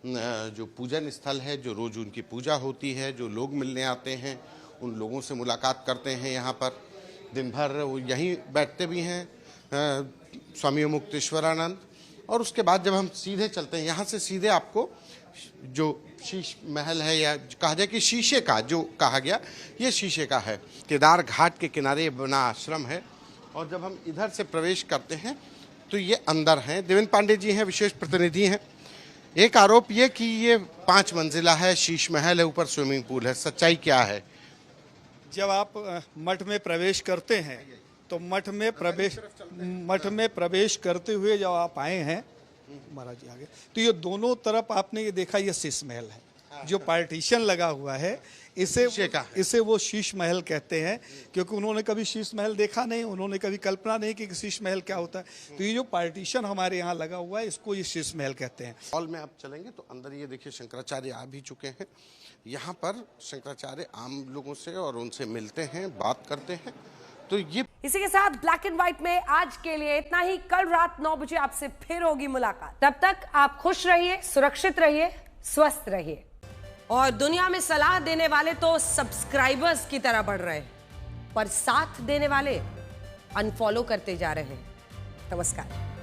जो पूजन स्थल है, जो रोज उनकी पूजा होती है, जो लोग मिलने आते हैं उन लोगों से मुलाकात करते हैं। यहाँ पर दिन भर वो यहीं बैठते भी हैं स्वामी अविमुक्तेश्वरानंद। और उसके बाद जब हम सीधे चलते हैं यहाँ से, सीधे आपको जो शीश महल है, या कहा जाए कि शीशे का जो कहा गया, ये शीशे का है। केदार घाट के किनारे बना आश्रम है। और जब हम इधर से प्रवेश करते हैं तो ये अंदर हैं। देवेंद्र पांडे जी हैं, विशेष प्रतिनिधि हैं। एक आरोप ये कि ये 5 मंजिला है, शीश महल है, ऊपर स्विमिंग पूल है। सच्चाई क्या है? जब आप मठ में प्रवेश करते हैं तो मठ में प्रवेश करते हुए जब आप आए हैं महाराज जी आगे, तो ये दोनों तरफ आपने ये देखा, ये शीश महल है। जो पार्टीशन लगा हुआ है इसे वो शीश महल कहते हैं, क्योंकि उन्होंने कभी शीश महल देखा नहीं, उन्होंने कभी कल्पना नहीं की कि शीश महल क्या होता है। तो ये जो पार्टीशन हमारे यहाँ लगा हुआ है, इसको ये शीश महल कहते हैं। हॉल में आप चलेंगे तो अंदर ये देखिए शंकराचार्य आ भी चुके हैं। यहाँ पर शंकराचार्य आम लोगों से और उनसे मिलते हैं, बात करते हैं। तो ये इसी के साथ ब्लैक एंड व्हाइट में आज के लिए इतना ही। कल रात 9 बजे आपसे फिर होगी मुलाकात। तब तक आप खुश रहिए, सुरक्षित रहिए, स्वस्थ रहिए। और दुनिया में सलाह देने वाले तो सब्सक्राइबर्स की तरह बढ़ रहे हैं, पर साथ देने वाले अनफॉलो करते जा रहे हैं। नमस्कार।